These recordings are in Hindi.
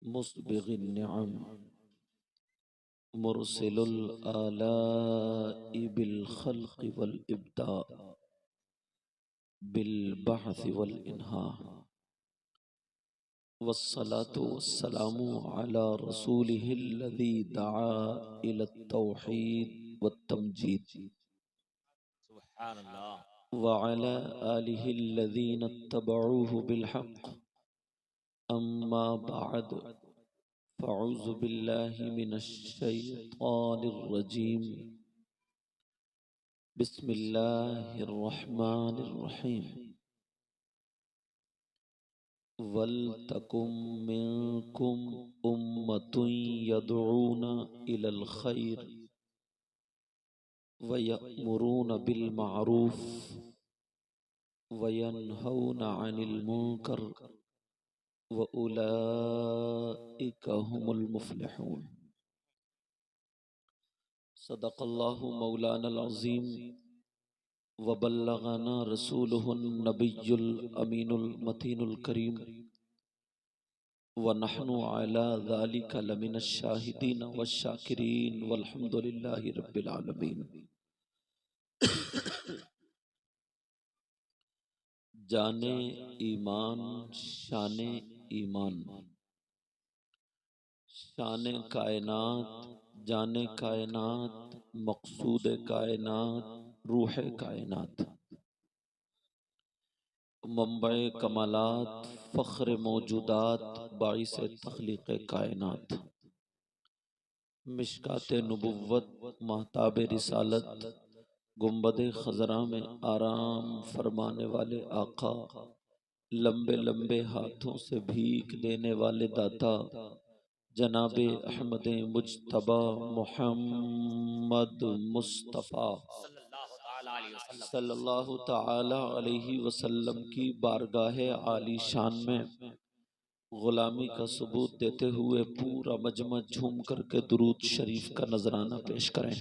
मुस्बिगिन निअम मुरसिलुल आलाई बिल खल्क़ि वल इब्दा बिल बहथि वल इन्हा वस्सलातु वस्सलामु अला रसूलिहिल्लज़ी दआ इलत तौहीद वत तमजीद व अला आलिहिल्लज़ीना इत्तबऊहु बिल हक़्क़ अम्मा बअद फ़अऊज़ु बिल्लाहि मिनश शैतानिर रजीम बिस्मिल्लाहिर रहमानिर रहीम वलतकुम मिनकुम उम्मतुन यदऊना इलल खैर व यअमुरूना बिल मारूफ व यनहौना अनिल मुनकर व उलाइका हुमुल मुफ्लिहून। सदक़ल्लाहु मौलाना अज़ीम व बल्लगना रसूलुहुन नबियुल अमीनुल मतीनुल करीम व नहनु अला ज़ालिका लमिनश शाहिदीन वश्शाकिरीन वल्हम्दुलिल्लाहि रब्बिल आलमीन। जाने ईमान शाने ईमान, शाने कायनात जाने कायनात, मकसूद कायनात, रूह कायनात, मंबए कमालात, फ़ख्र मौजूदात, बाइस तख्लीक़ कायनात, मिशकात नबुव्वत, महताब रिसालत, गुंबद खज़रा में आराम फरमाने वाले आका, लंबे लंबे हाथों से भीख देने वाले दाता जनाबे अहमद मुज्तबा मुहम्मद मुस्तफ़ा सल्लल्लाहु ताला अलैहि वसल्लम की बारगाह आली शान में गुलामी का सबूत देते हुए पूरा मजमा झूम करके दुरूद शरीफ का नजराना पेश करें।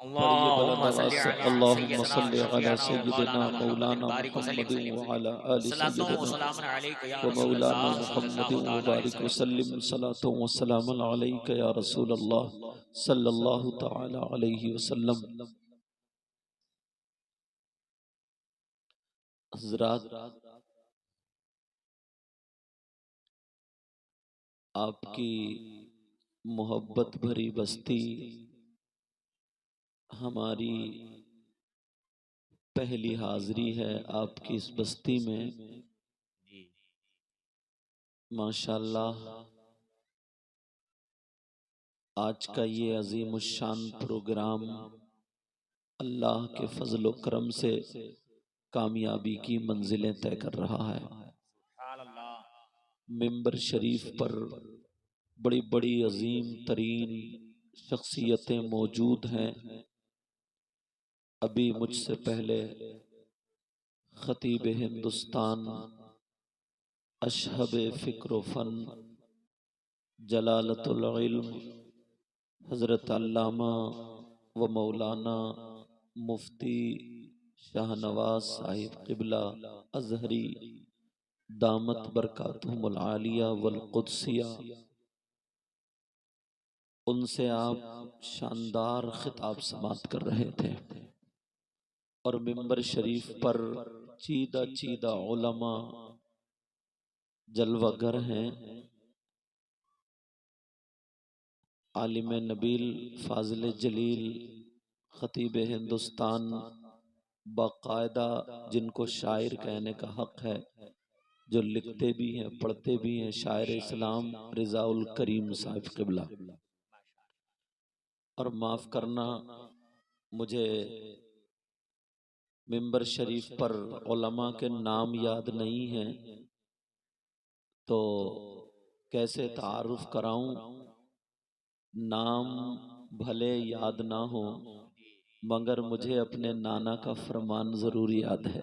पढ़िए बुलंद आवाज से अल्लाहुम्मा सल्लि अला सय्यिदिना मौलाना मुहम्मदिन व अला आलि सय्यिदिना व मौलाना मुहम्मदिन व बारिक वसल्लिम सलातो व सलामुन अलैका या रसूल अल्लाह सल्लल्लाहु तआला अलैहि वसल्लम। हज़रात, आपकी मोहब्बत भरी बस्ती हमारी पहली हाजिरी है आपकी इस बस्ती में। माशाअल्लाह आज का ये अजीमुश्शान प्रोग्राम अल्लाह के फजल व करम से कामयाबी की मंजिलें तय कर रहा है। मिंबर शरीफ पर बड़ी बड़ी अजीम तरीन शख्सियतें मौजूद हैं। अभी मुझसे पहले खतीब हिंदुस्तान, अशहब फ़िक्र फ़न, जलालतुल इल्म हज़रत अल्लामा व मौलाना मुफ्ती शाहनवाज साहिब क़िबला अज़हरी दामत बरकातुहुमुल आलिया वल क़ुद्सिया, उनसे आप शानदार खिताब समात कर रहे थे और मिंबर शरीफ पर चीदा चीदा उलमा जलवागर हैं। आलिम नबील फाजिल जलील खतीब हिंदुस्तान, बाकायदा जिनको शायर कहने का हक है, जो लिखते भी हैं पढ़ते भी हैं, शायर इस्लाम रिज़ाउल करीम साहिब क़िबला। और माफ़ करना, मुझे मिंबर शरीफ पर उलमा के नाम याद नहीं हैं तो कैसे तारुफ कराऊं। नाम भले याद ना हो मगर मुझे अपने नाना का फरमान जरूर याद है।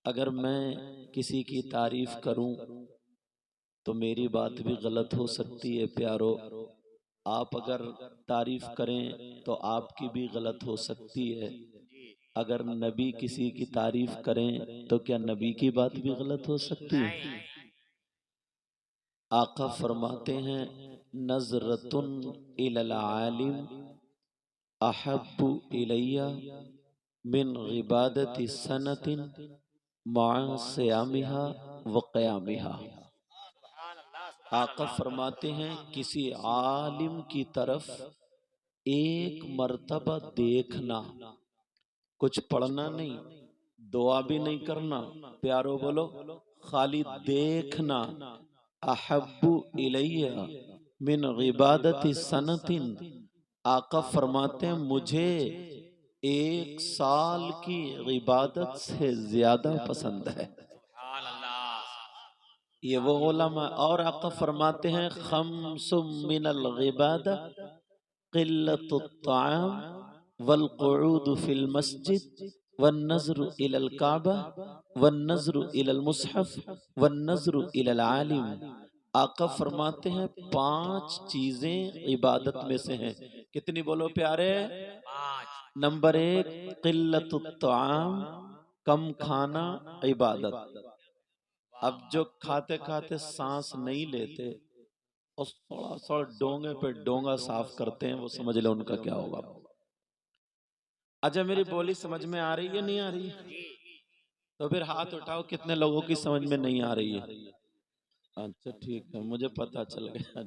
अगर मैं किसी की तारीफ करूं तो मेरी बात भी गलत हो सकती है प्यारो। आप अगर तारीफ करें तो आपकी भी गलत हो सकती है। अगर नबी किसी की तारीफ करें तो क्या नबी की बात भी गलत हो सकती है? आका फरमाते हैं नजरतुन इलल आलिम अहब्बु इलैया मिन इबादति सनतिन माअ सियामिहा व क़यामिहा। आका फरमाते हैं किसी आलिम की तरफ एक मर्तबा देखना, कुछ पढ़ना नहीं, दुआ भी नहीं करना, प्यारो बोलो खाली देखना। अहब्बु इलैया मिन इबादति सनतिन, आका फरमाते हैं मुझे एक साल की इबादत से ज्यादा पसंद है। ये वो उलमा। और आका फरमाते हैं खम्सुम मिनल इबादा क़िल्लतुत ताअम वल क़ुऊद फिल मस्जिद वन नज़्रु इलल काबा वन नज़्रु इलल मुसहफ वन नज़्रु इलल आलिम। आका फरमाते हैं 5 चीजें इबादत में से हैं। कितनी बोलो प्यारे? 5। नंबर 1 क़िल्लतुत ताअम, कम खाना इबादत। अब जो खाते खाते सांस नहीं लेते और थोड़ा सा डोंगे पे डोंगा साफ करते हैं, वो समझ लो उनका क्या होगा। अच्छा मेरी बोली समझ में आ रही है नहीं आ रही है? तो फिर हाथ उठाओ कितने लोगों की समझ में नहीं आ रही है। अच्छा ठीक है, मुझे पता चल गया।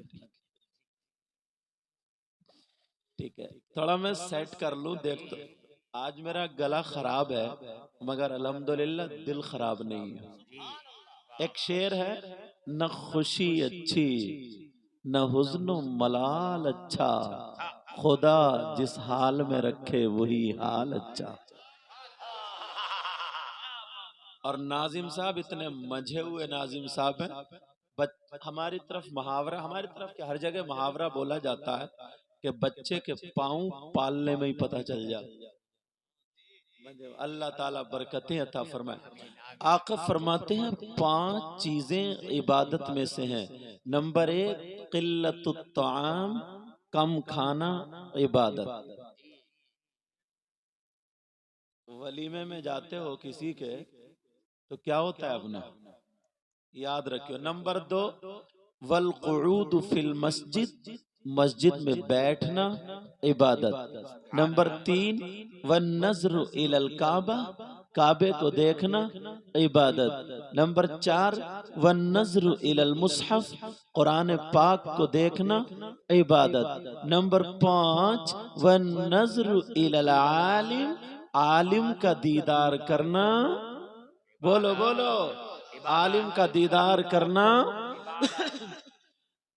ठीक है, थोड़ा मैं सेट कर लूं। देख तो आज मेरा गला खराब है मगर अल्हम्दुलिल्लाह दिल खराब नहीं है। एक शेर है, न खुशी अच्छी न हुज़्न मलाल अच्छा, खुदा जिस हाल में रखे वही हाल अच्छा। और नाजिम साहब इतने मजे हुए नाजिम साहब हैं। हमारी तरफ मुहावरा, हमारी तरफ क्या हर जगह मुहावरा बोला जाता है कि बच्चे के पाँव पालने में ही पता चल जाता। अल्लाह ताला बरकतें अता फरमाए। आका फरमाते हैं 5 चीजें इबादत में से हैं। नंबर 1 क़िल्लतुत ताअम, कम खाना इबादत। वलीमे में जाते हो किसी के तो क्या होता है अपना याद रखियो। नंबर 2 वल क़ुऊद फिल मस्जिद, मस्जिद में बैठना इबादत। नंबर 3 वन नज़्रु इलल काबा, काबे को देखना इबादत। नंबर 4 वन नज़्रु इलल मुसहफ, कुरान पाक को देखना इबादत। नंबर 5 वन नज़्रु इलल आलिम, आलिम का दीदार करना। बोलो बोलो, आलिम का दीदार करना।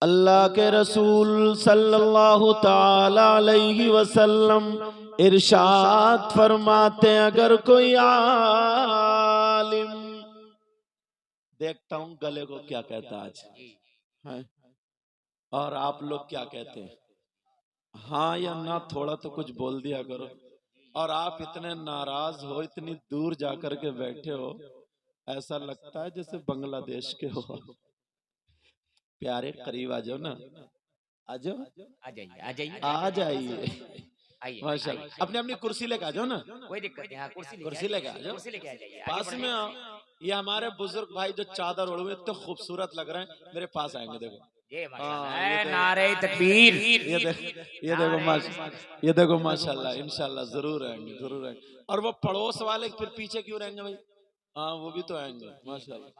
अल्लाह के रसूल सल्लल्लाहु ताला अलैहि वसल्लम इरशाद फरमाते हैं अगर कोई आलिम, देखता हूं गले को क्या कहता आज है और आप लोग क्या कहते हैं, हाँ या ना, थोड़ा तो कुछ बोल दिया करो। और आप इतने नाराज हो, इतनी दूर जाकर के बैठे हो, ऐसा लगता है जैसे बांग्लादेश के हो। प्यारे करीब आ जाओ ना, आ जाओ, आ जाइए आ जाइए आ जाइए। आइए माशाल्लाह, अपनी अपनी कुर्सी लेके आ जाओ ना, कोई दिक्कत नहीं। हाँ कुर्सी लेके आ जाओ, कुर्सी लेके आ जाइए, आगे पास में आओ। ये हमारे बुजुर्ग भाई जो चादर ओढ़े हुए इतने खूबसूरत लग रहे हैं, मेरे पास आएंगे। देखो ये हाँ, माशाल्लाह, नारे तकबीर, ये देखो माशाल्लाह, ये देखो माशाल्लाह, इंशाल्लाह जरूर आएंगे, जरूर आएंगे। और वो पड़ोस वाले फिर पीछे क्यों रहेंगे भाई? हाँ वो भी तो आएंगे माशाल्लाह।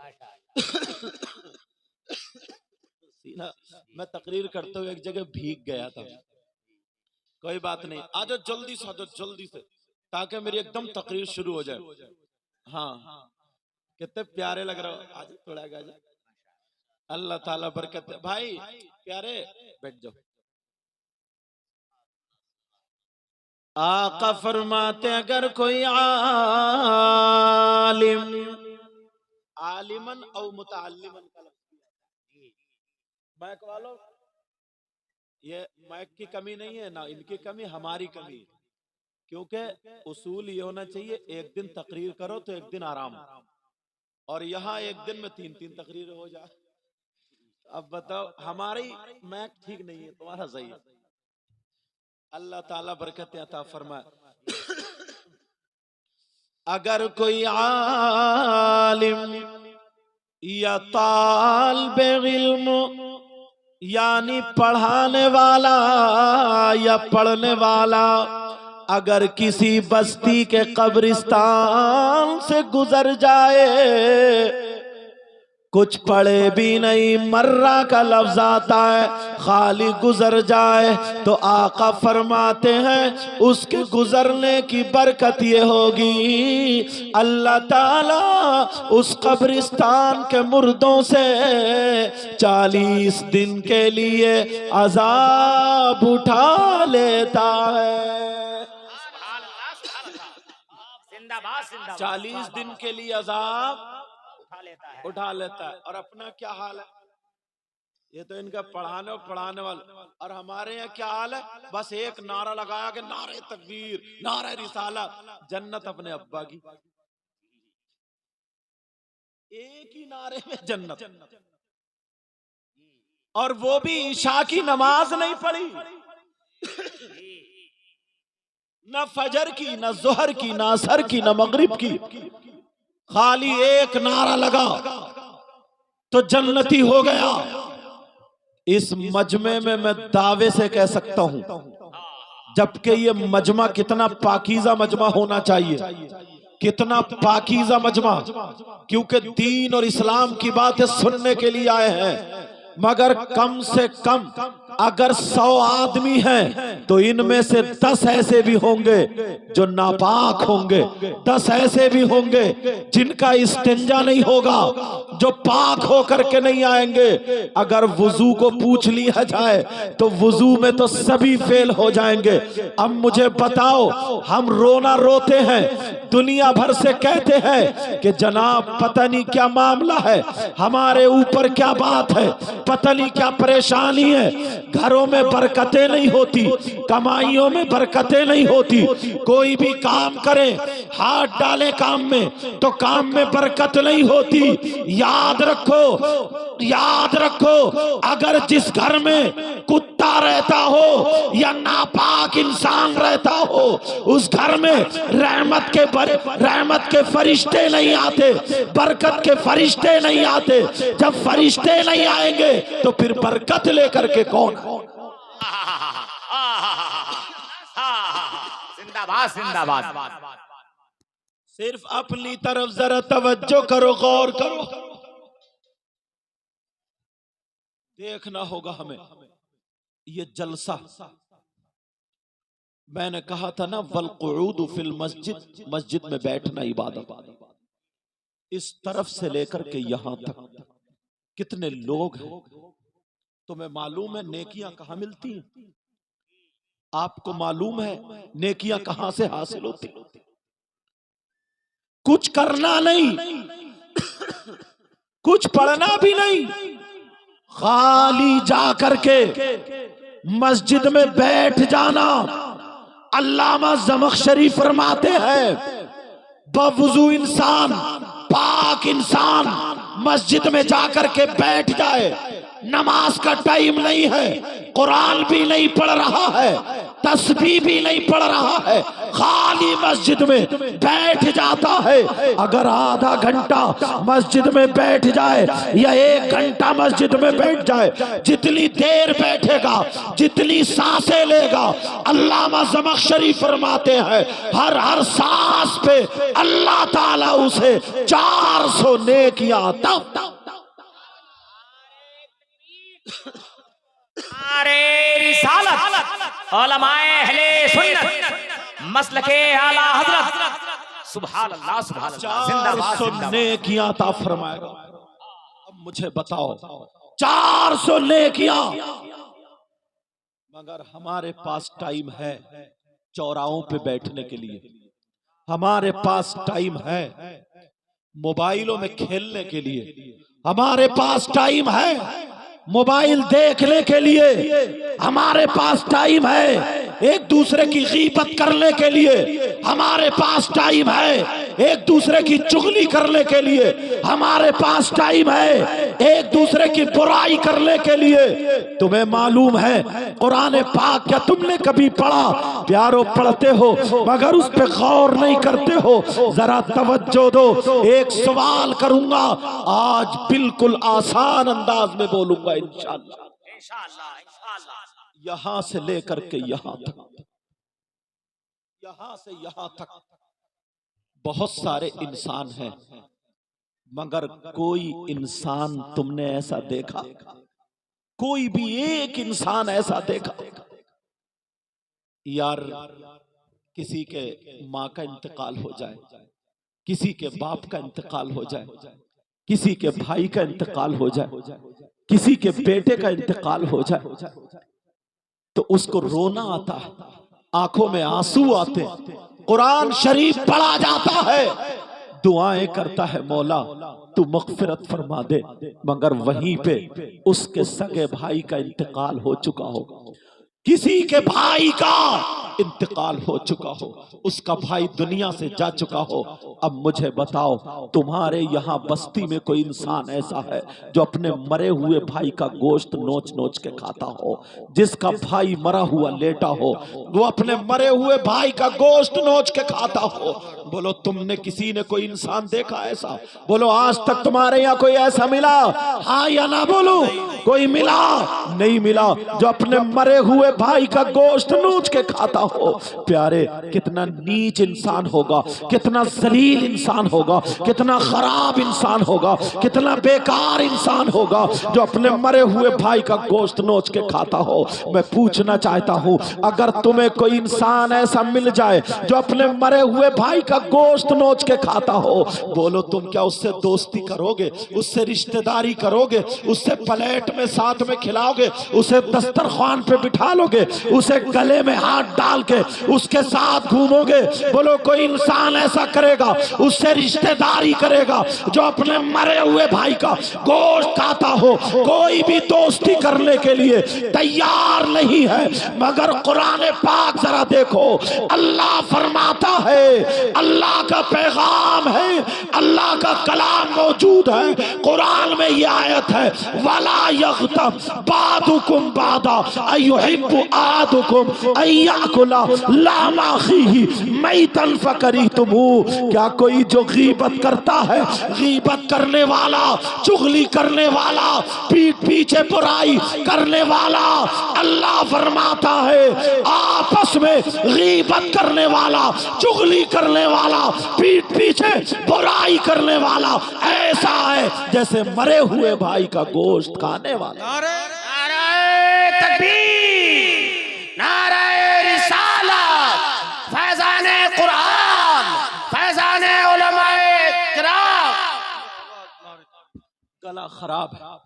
सीना मैं तकरीर करते हुए एक जगह भीग गया था। कोई बात नहीं, आ जाओ जल्दी से, आ जाओ जल्दी से, ताकि मेरी एकदम तकरीर शुरू हो जाए। हाँ कितने प्यारे लग रहे हो, आज थोड़ा आगे आ जाओ। अल्लाह ताला बरकत दे। भाई प्यारे बैठ जाओ। आका फरमाते अगर कोई आलिम, आलिमन और मुताल्लिमन का मैक वालों, ये मैक की कमी नहीं है ना, इनकी कमी हमारी कमी। क्योंकि उसूल ये होना चाहिए एक दिन तकरीर करो तो एक दिन आराम, और यहाँ एक दिन में 3-3 तकरीर हो जाए। अब बताओ हमारी मैक ठीक नहीं है, तुम्हारा सही है। अल्लाह ताला बरकत अता फरमाए। अगर कोई आलिम या तालिबे इल्म यानी पढ़ाने वाला या पढ़ने वाला अगर किसी बस्ती के कब्रिस्तान से गुजर जाए, कुछ पढ़े भी नहीं, मर्रा का लफ्ज आता है, खाली गुजर जाए, तो आका फरमाते हैं उसके गुजरने की बरकत ये होगी, अल्लाह ताला उस कब्रिस्तान के मुर्दों से 40 दिन के लिए अजाब उठा लेता है। 40 दिन के लिए अजाब उठा लेता है। और अपना क्या हाल है? ये तो इनका पढ़ाने और पढ़ाने वाले, और हमारे यहाँ क्या हाल है? बस एक नारा लगाया कि नारे तकबीर, नारे रिसाला, जन्नत अपने अब्बा की, एक ही नारे में जन्नत। और वो भी ईशा की नमाज नहीं पढ़ी, न फजर की, न जोहर की, न असर की, न मगरिब की, खाली एक नारा लगा तो जन्नती हो गया। इस मजमे में मैं दावे से कह सकता हूं, जबकि ये मजमा कितना पाकीज़ा मजमा होना चाहिए, कितना पाकीज़ा मजमा, क्योंकि दीन और इस्लाम की बातें सुनने के लिए आए हैं। मगर कम से कम अगर 100 आदमी हैं तो इनमें से 10 ऐसे भी होंगे जो नापाक होंगे, 10 ऐसे भी होंगे जिनका इस्तिंजा नहीं होगा, जो पाक होकर के नहीं आएंगे। अगर वुजू को पूछ लिया जाए तो वुजू में तो सभी फेल हो जाएंगे। अब मुझे बताओ, हम रोना रोते हैं, दुनिया भर से कहते हैं कि जनाब पता नहीं क्या मामला है, हमारे ऊपर क्या बात है, पता नहीं क्या परेशानी है, घरों में बरकतें नहीं होती, कमाइयों में बरकतें नहीं होती, कोई भी काम करे, हाथ डाले काम में तो काम में बरकत नहीं होती। याद रखो, याद रखो, अगर जिस घर में कुत्ता रहता हो या नापाक इंसान रहता हो, उस घर में रहमत के फरिश्ते नहीं आते, बरकत के फरिश्ते नहीं आते। जब फरिश्ते नहीं आएंगे तो फिर बरकत लेकर के कौन? जिंदाबाद जिंदाबाद। सिर्फ अपनी तरफ जरा तवज्जो करो, गौर करो, देखना होगा हमें ये जलसा। मैंने कहा था ना, वल क़ुऊदु फिल मस्जिद, मस्जिद में बैठना इबादत। इस तरफ से लेकर के यहां तक कितने लोग हैं, तुम्हें मालूम है नेकियां कहां मिलती हैं? आपको मालूम है नेकियां कहां से हासिल होती? कुछ करना नहीं, कुछ पढ़ना भी नहीं, खाली जा करके मस्जिद में बैठ जाना। अल्लामा ज़मख़शरी फरमाते हैं, बवुज़ू इंसान, पाक इंसान मस्जिद में जाकर के बैठ जाए, नमाज का टाइम नहीं है, कुरान भी नहीं पढ़ रहा है, तस्बीह भी नहीं पढ़ रहा है, खाली मस्जिद में बैठ जाता है। अगर आधा घंटा मस्जिद में बैठ जाए या 1 घंटा मस्जिद में बैठ जाए, जितनी देर बैठेगा, जितनी सांसें लेगा, अल्लामा ज़मख़शरी फरमाते हैं हर सांस पे अल्लाह ताला उसे 400 नेकियां रिसालत उलमाए अहले सुन्नत मसलके आला हजरत, सुभान अल्लाह सुभान अल्लाह, जिंदाबाद जिंदाबाद। नेकियां अता फरमाएगा। अब मुझे बताओ, 400 नेकियां, मगर हमारे पास टाइम है चौराहों पे बैठने के लिए, हमारे पास टाइम है मोबाइलों में खेलने के लिए, हमारे पास टाइम है मोबाइल देखने के लिए, हमारे पास टाइम है एक दूसरे की गीबत करने के लिए, हमारे पास टाइम है एक दूसरे की चुगली करने के लिए हमारे पास टाइम है, एक दूसरे की बुराई करने के लिए। तुम्हें मालूम है कुरान पाक क्या तुमने कभी पढ़ा? प्यारो पढ़ते हो मगर उस पे गौर नहीं करते हो। जरा तवज्जो दो, एक सवाल करूंगा आज, बिल्कुल आसान अंदाज में बोलूंगा इंशाअल्लाह। यहां से लेकर के यहां तक, यहां से यहां तक बहुत सारे इंसान हैं, मगर कोई इंसान तुमने ऐसा देखा? कोई भी एक इंसान ऐसा देखा? यार किसी के माँ का इंतकाल हो जाए, किसी के बाप का इंतकाल हो जाए, किसी के भाई का इंतकाल हो जाए, किसी के बेटे का इंतकाल हो जाए, तो उसको रोना आता है, आंखों में आंसू आते, कुरान शरीफ पढ़ा जाता है, दुआएं करता है, मौला तू मग़फ़िरत फरमा दे, मगर वहीं पे उसके सगे भाई का इंतकाल हो चुका हो, किसी के भाई का इंतकाल हो चुका हो, उसका भाई दुनिया से जा चुका हो। अब मुझे बताओ, तुम्हारे यहाँ बस्ती में कोई इंसान ऐसा है जो अपने मरे हुए भाई का गोश्त नोच नोच के खाता हो? जिसका भाई मरा हुआ लेटा हो वो अपने मरे हुए भाई का गोश्त नोच के खाता हो? बोलो तुमने किसी ने कोई इंसान देखा ऐसा? बोलो आज तक तुम्हारे यहाँ कोई ऐसा मिला? हाँ या ना बोलो, कोई मिला? नहीं मिला जो अपने मरे हुए भाई का गोश्त नोच के खाता हो। प्यारे, कितना नीच इंसान होगा, कितना जलील इंसान होगा, कितना खराब इंसान होगा, कितना बेकार इंसान होगा जो अपने मरे हुए भाई का गोश्त नोच के खाता हो। मैं पूछना चाहता हूं, अगर तुम्हें कोई इंसान ऐसा मिल जाए जो अपने मरे हुए भाई का गोश्त नोच के खाता हो, बोलो तुम क्या उससे दोस्ती करोगे, उससे रिश्तेदारी करोगे, उससे प्लेट में साथ में खिलाओगे, उसे दस्तरखान पे बिठा लोगे, उसे गले में हाथ डाल के उसके साथ घूमोगे? बोलो कोई इंसान ऐसा करेगा? उससे रिश्तेदारी करेगा जो अपने मरे हुए भाई का गोश्त खाता हो? कोई भी दोस्ती करने के लिए तैयार नहीं है। मगर कुरान पाक जरा देखो, अल्लाह फरमाता है, अल्लाह का पैगाम है, अल्लाह का कलाम मौजूद है कुरान में। ये आयत है, वला यग़्तब बादुकुम बादा अयुहिब्बु आदुकुम अय्याकुला लामा अखीही मैतन फकरीतुमू। क्या कोई जो गीबत करता है, गीबत करने वाला, चुगली करने वाला, पीठ पीछे बुराई करने वाला, अल्लाह फरमाता है आपस में गीबत करने वाला, चुगली करने वाला, पीठ पीछे बुराई करने वाला ऐसा है जैसे मरे हुए भाई का गोश्त खाने वाला। नारे तकबीर, नारे रिसालत, फैज़ाने कुरान, फैज़ाने उलमाए किराम। गला खराब है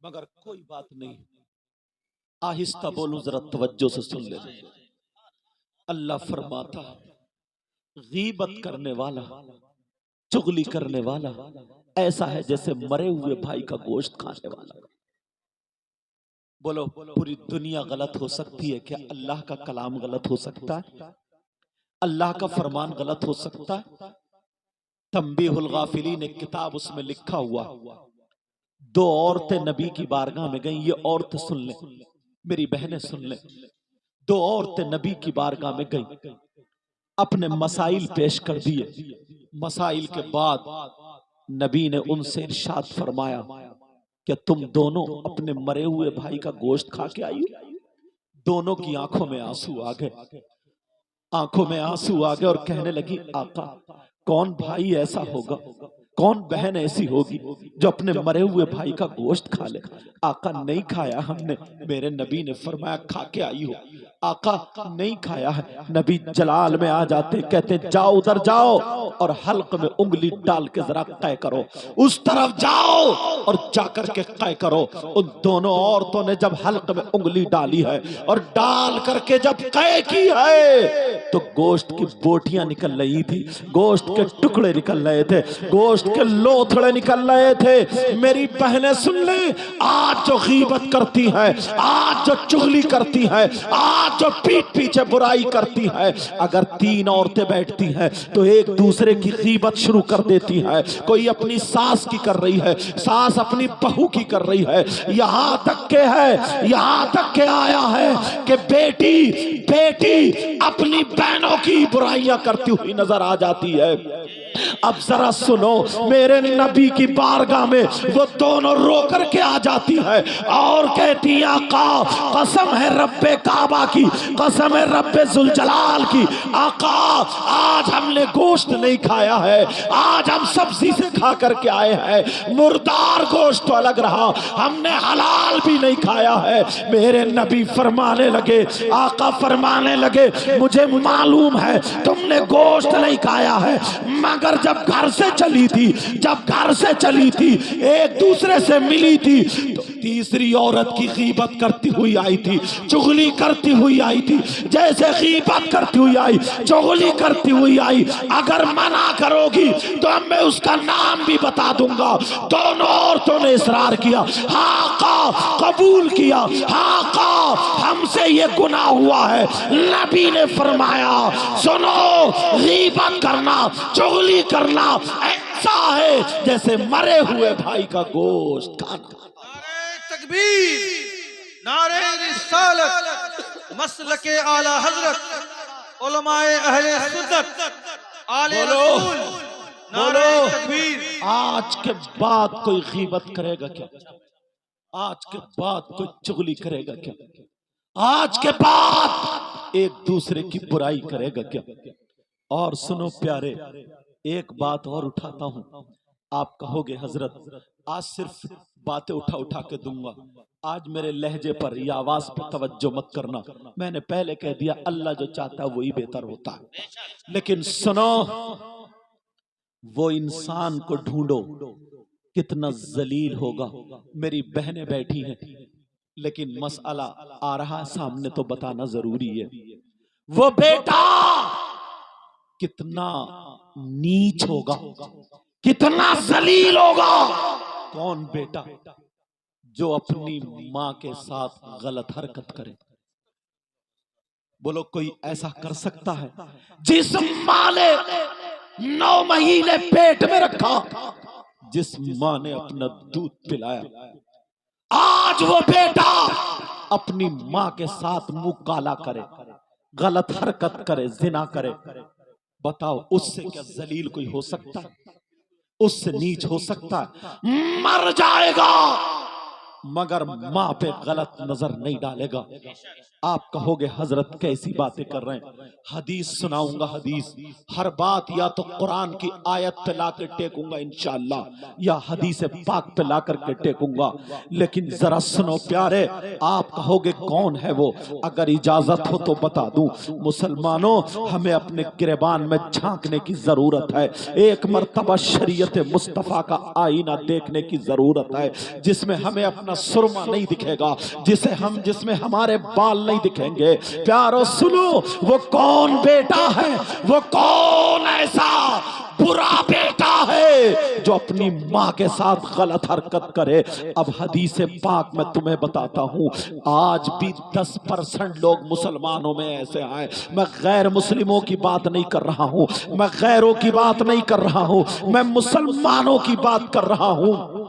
मगर कोई बात नहीं, आहिस्ता बोलूं, जरा तवज्जो से सुन ले। अल्लाह फरमाता, गीबत करने वाला, चुगली करने वाला ऐसा है जैसे मरे हुए भाई का गोश्त खाने वाला। बोलो पूरी दुनिया गलत हो सकती है क्या अल्लाह का कलाम गलत हो सकता है? अल्लाह का फरमान गलत हो सकता है? तंबीहुल गाफिलीन एक किताब, उसमें लिखा हुआ, दो औरतें नबी की बारगाह में गईं। ये औरतें सुन ले, मेरी बहनें सुन ले। दो औरतें नबी की बारगाह में गईं, अपने मसाइल पेश कर दिए। मसाइल के बाद नबी ने उनसे इरशाद फरमाया, क्या तुम दोनों अपने मरे हुए भाई का गोश्त खा के आई हो? दोनों की आंखों में आंसू आ गए, आंखों में आंसू आ गए और कहने लगी, आका कौन भाई ऐसा होगा, कौन बहन ऐसी होगी जो अपने मरे हुए भाई का गोश्त खा ले? आका नहीं खाया हमने। मेरे नबी ने फरमाया, खा के आई हो? आका नहीं खाया है। नबी जलाल में आ जाते, कहते जाओ उधर जाओ और हल्क में उंगली डाल के जरा तय करो, उस तरफ जाओ और जाकर के तय करो। उन दोनों औरतों ने जब हल्क में उंगली डाली है और डाल करके जब तय की है तो गोश्त की बोटियां निकल रही थी, गोश्त के टुकड़े निकल रहे थे, गोश्त के लोथड़े निकल रहे थे। मेरी बहनें सुन ले, आज जो गीबत करती है, आज जो चुगली करती है, आज जो पीठ पीछे बुराई करती है, अगर तीन औरतें बैठती हैं तो एक दूसरे की गीबत शुरू कर देती है। कोई अपनी सास की कर रही है, सास अपनी बहू की कर रही है, यहां तक के है, यहां तक के आया है कि बेटी अपनी बहनों की बुराइयां करती हुई नजर आ जाती है। अब जरा सुनो, मेरे नबी की बारगाह में वो दोनों रो करके आ जाती है और कहती है, आका कसम है रब्बे काबा की, कसम है रब्बे जुलजलाल की, आका आज हमने गोश्त नहीं खाया है, आज हम सब्जी से खा करके आए हैं, मुर्दार गोश्त तो अलग रहा, हमने हलाल भी नहीं खाया है। मेरे नबी फरमाने लगे, आका फरमाने लगे, मुझे मालूम है तुमने गोश्त नहीं खाया है, मगर जब घर से चली थी, जब घर से चली थी, एक दूसरे से मिली थी, तो तीसरी औरत की गीबत करती हुई आई थी, चुगली करती हुई आई थी, जैसे गीबत करती हुई आई, चुगली करती हुई आई। अगर मना करोगी तो मैं उसका नाम भी बता दूंगा। दोनों औरतों ने इसरार किया, हाँ का कबूल किया, हाँ का हमसे ये गुनाह हुआ है। नबी ने फरमाया, सुनो, गीबत करना, चुगली करना ऐसा है जैसे मरे हुए भाई का गोश्त खाना। नारे तकबीर, नारे रिसालत, मसलके आला हजरत, उलमाए अहले सुन्नत, आले रसूल, नारे तकबीर। आज के बाद कोई गीबत करेगा क्या? आज के बाद कोई चुगली करेगा क्या? आज के बाद एक दूसरे की बुराई करेगा क्या? और सुनो प्यारे, एक बात और उठाता हूं। आप कहोगे हजरत आज सिर्फ बातें उठा उठा के दूंगा, आज मेरे लहजे पर या आवाज पर तवज्जो मत करना। मैंने पहले कह दिया, अल्लाह जो चाहता है वही बेहतर होता है। लेकिन सुनो, वो इंसान को ढूंढो कितना जलील होगा। मेरी बहनें बैठी हैं, लेकिन मसला आ रहा सामने तो बताना जरूरी है। वो बेटा कितना नीच होगा, कितना जलील होगा। कौन बेटा जो अपनी मां के साथ गलत हरकत करे? बोलो, कोई ऐसा कर सकता है? जिस मां ने 9 महीने पेट में रखा, जिस मां ने अपना दूध पिलाया, आज वो बेटा अपनी मां के साथ मुंह काला करे, गलत हरकत करे, जिना करे। बताओ, उससे क्या जलील कोई हो सकता है? उससे नीच हो सकता है? मर जाएगा मगर मां पे गलत नजर नहीं डालेगा। आप कहोगे हजरत कैसी बातें कर रहे हैं? हदीस सुनाऊंगा, हदीस। हर बात या तो कुरान की आयत पे लाकर टेकूंगा इंशाअल्लाह, या हदीस पाक पे लाकर के टेकूंगा। लेकिन जरा सुनो प्यारे, आप कहोगे कौन है वो? अगर इजाजत हो तो बता दूं। मुसलमानों, हमें अपने गिरबान में झांकने की जरूरत है। एक मर्तबा शरीयत मुस्तफा का आईना देखने की जरूरत है, जिसमें हमें अपना सुरमा नहीं दिखेगा, जिसमें हमारे बाल नहीं दिखेंगे। प्यारो सुनो, वो कौन बेटा है, वो कौन ऐसा बुरा बेटा है जो अपनी मां के साथ गलत हरकत करे? अब हदीस पाक में तुम्हें बताता हूं, आज भी 10% लोग मुसलमानों में ऐसे हैं। मैं गैर मुस्लिमों की बात नहीं कर रहा हूं, मैं गैरों की बात नहीं कर रहा हूं, मैं मुसलमानों की बात कर रहा हूं।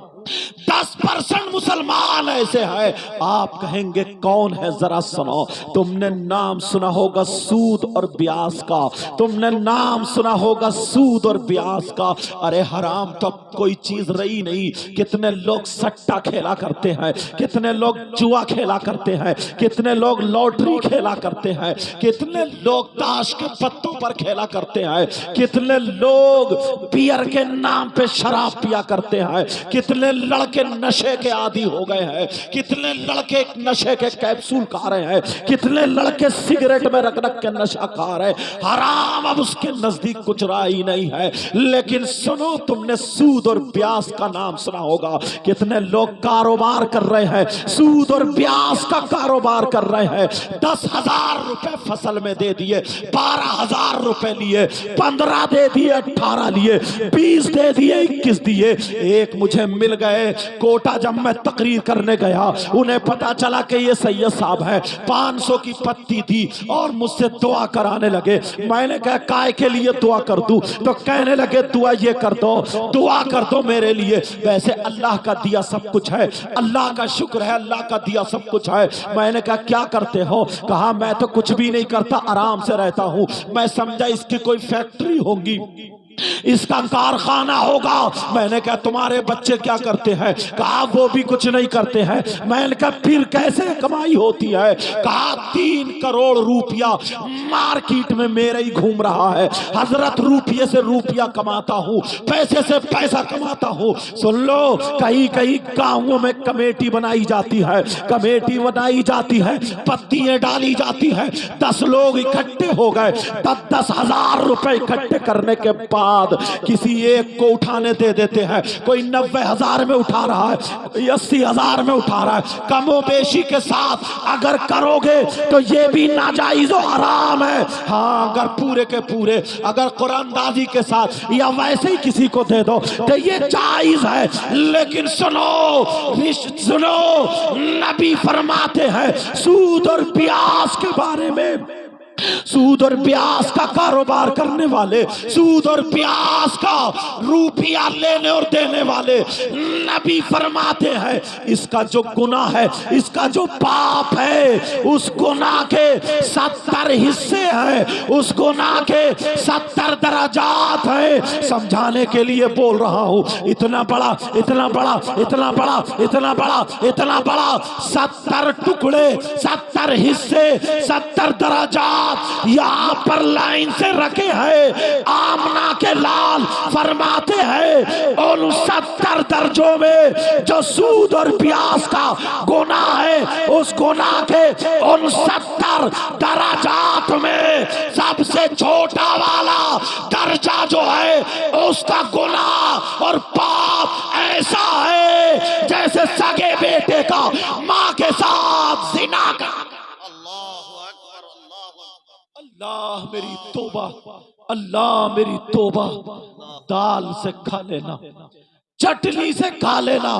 10% मुसलमान ऐसे हैं। आप कहेंगे कौन है? जरा सुनो। तुमने नाम सुना होगा सूद और ब्याज का, तुमने नाम सुना होगा सूद और ब्याज का। अरे हराम तो कोई चीज रही नहीं। कितने लोग सट्टा खेला करते हैं, कितने लोग जुआ खेला करते हैं, कितने लोग लॉटरी खेला करते हैं, कितने लोग ताश के पत्तों पर खेला करते हैं, कितने लोग बियर के नाम पे शराब पिया करते हैं, कितने लड़के लड़के नशे के आदी हो गए हैं, कितने लड़के नशे के कैप्सूल खा रहे हैं, कितने लड़के सिगरेट में रख रख के नशा खा रहे हैं। हराम अब उसके नजदीक कुछ रहा ही नहीं है। लेकिन सुनो, तुमने सूद और ब्याज का नाम सुना होगा। कितने लोग कारोबार कर रहे हैं, सूद और ब्याज का कारोबार कर रहे हैं। 10,000 रुपए फसल में दे दिए, 12,000 रुपए लिए, 15 दे दिए, 18 लिए, 20 दे दिए, 21 दिए। एक मुझे मिल गए कोटा, जब मैं तकरीर करने गया, उन्हें पता चला कि ये सैयद साहब है। 500 की पत्ती दी और मुझसे दुआ कराने लगे। मैंने कहा काय के लिए दुआ कर दूं? तो कहने लगे दुआ ये कर दो, दुआ कर दो मेरे लिए। वैसे अल्लाह का दिया सब कुछ है, अल्लाह का शुक्र है, अल्लाह का दिया सब कुछ है। मैंने कहा क्या करते हो? कहा मैं तो कुछ भी नहीं करता, आराम से रहता हूं। मैं समझा इसकी कोई फैक्ट्री होगी, इसका कारखाना होगा। मैंने कहा तुम्हारे बच्चे क्या करते हैं? कहा वो भी कुछ नहीं करते हैं। मैंने कहा फिर कैसे कमाई होती है? कहा 3 करोड़ रुपया मार्केट में मेरे ही घूम रहा है हजरत। रुपये से रुपया कमाता हूँ, पैसे से पैसा कमाता हूँ। सुन लो, कहीं कहीं गांवों में कमेटी बनाई जाती है, कमेटी बनाई जाती है, पत्तियां डाली जाती है। 10 लोग इकट्ठे हो गए, 10-10 हजार रुपए इकट्ठे करने के बाद किसी एक को उठाने दे देते हैं। कोई 90,000 में उठा रहा है, कोई 80,000 में उठा रहा है। कमो बेशी के साथ अगर करोगे तो ये भी नाजायज और हराम है। हाँ, अगर पूरे के पूरे अगर कुरानदाजी के साथ या वैसे ही किसी को दे दो तो ये जायज है। लेकिन सुनो, नबी फरमाते हैं सूद और ब्याज के बारे में, सूद और ब्याज का कारोबार करने वाले, सूद और ब्याज का रुपया लेने और देने वाले, नबी फरमाते हैं इसका जो गुनाह है, इसका जो पाप है, उस गुनाह के 70 हिस्से हैं, उस गुनाह के 70 दराजात हैं। समझाने के लिए बोल रहा हूं। इतना बड़ा, इतना बड़ा, इतना बड़ा, इतना बड़ा, इतना बड़ा 70 टुकड़े, 70 हिस्से, 70 दराजात यहाँ पर लाइन से रखे हैं। आमना के लाल फरमाते हैं उन 70 दर्जों में जो सूद और ब्याज का गुनाह है, उस गुनाह के उन 70 दराजात में सबसे छोटा वाला दर्जा जो है उसका गुनाह और पाप ऐसा है जैसे सगे बेटे का माँ के साथ जिना का। अल्लाह मेरी तौबा, अल्लाह मेरी तौबा। दाल से खा लेना, चटनी से खा लेना,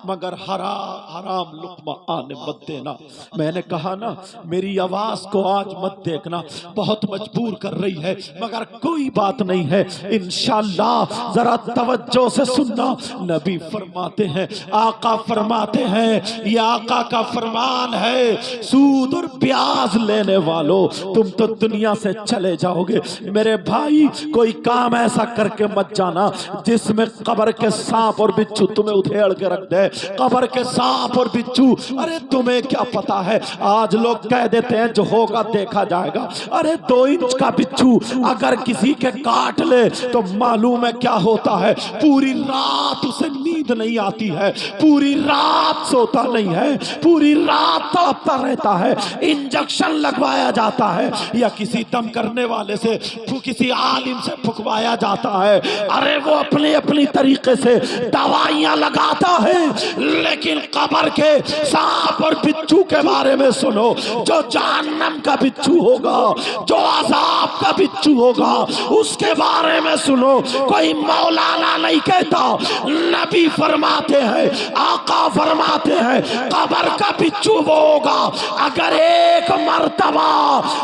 मगर हराम लुक्मा आने मत देना। मैंने कहा ना, मेरी आवाज को आज मत देखना, बहुत मजबूर कर रही है, मगर कोई बात नहीं है, इंशाअल्लाह जरा तवज्जो से सुनना। नबी फरमाते हैं, आका फरमाते हैं, ये आका का फरमान है, सूद और ब्याज लेने वालों तुम तो दुनिया से चले जाओगे। मेरे भाई, कोई काम ऐसा करके मत जाना जिसमें कब्र के सांप और बिच्छू तुम्हें उधेड़ के रख दे। कब्र के सांप और बिच्छू, अरे तुम्हें क्या पता है? आज लोग कह देते हैं जो होगा देखा जाएगा। अरे 2 इंच का बिच्छू अगर किसी के काट ले तो मालूम है क्या होता है? पूरी रात उसे नींद नहीं आती है, पूरी रात सोता नहीं है, पूरी रात तड़पता रहता है। इंजेक्शन लगवाया जाता है या किसी दम करने वाले से, किसी आलिम से फुकवाया जाता है। अरे वो अपने अपनी तरीके से दवाइयां लगाता है। लेकिन कब्र के सांप और बिच्छू के बारे में सुनो, जो जहन्नम का बिच्छू होगा, जो अजाब का बिच्छू होगा, उसके बारे में सुनो। कोई मौलाना नहीं कहता, नबी फरमाते हैं, आका फरमाते हैं, कब्र का बिच्छू वो होगा अगर एक मर्तबा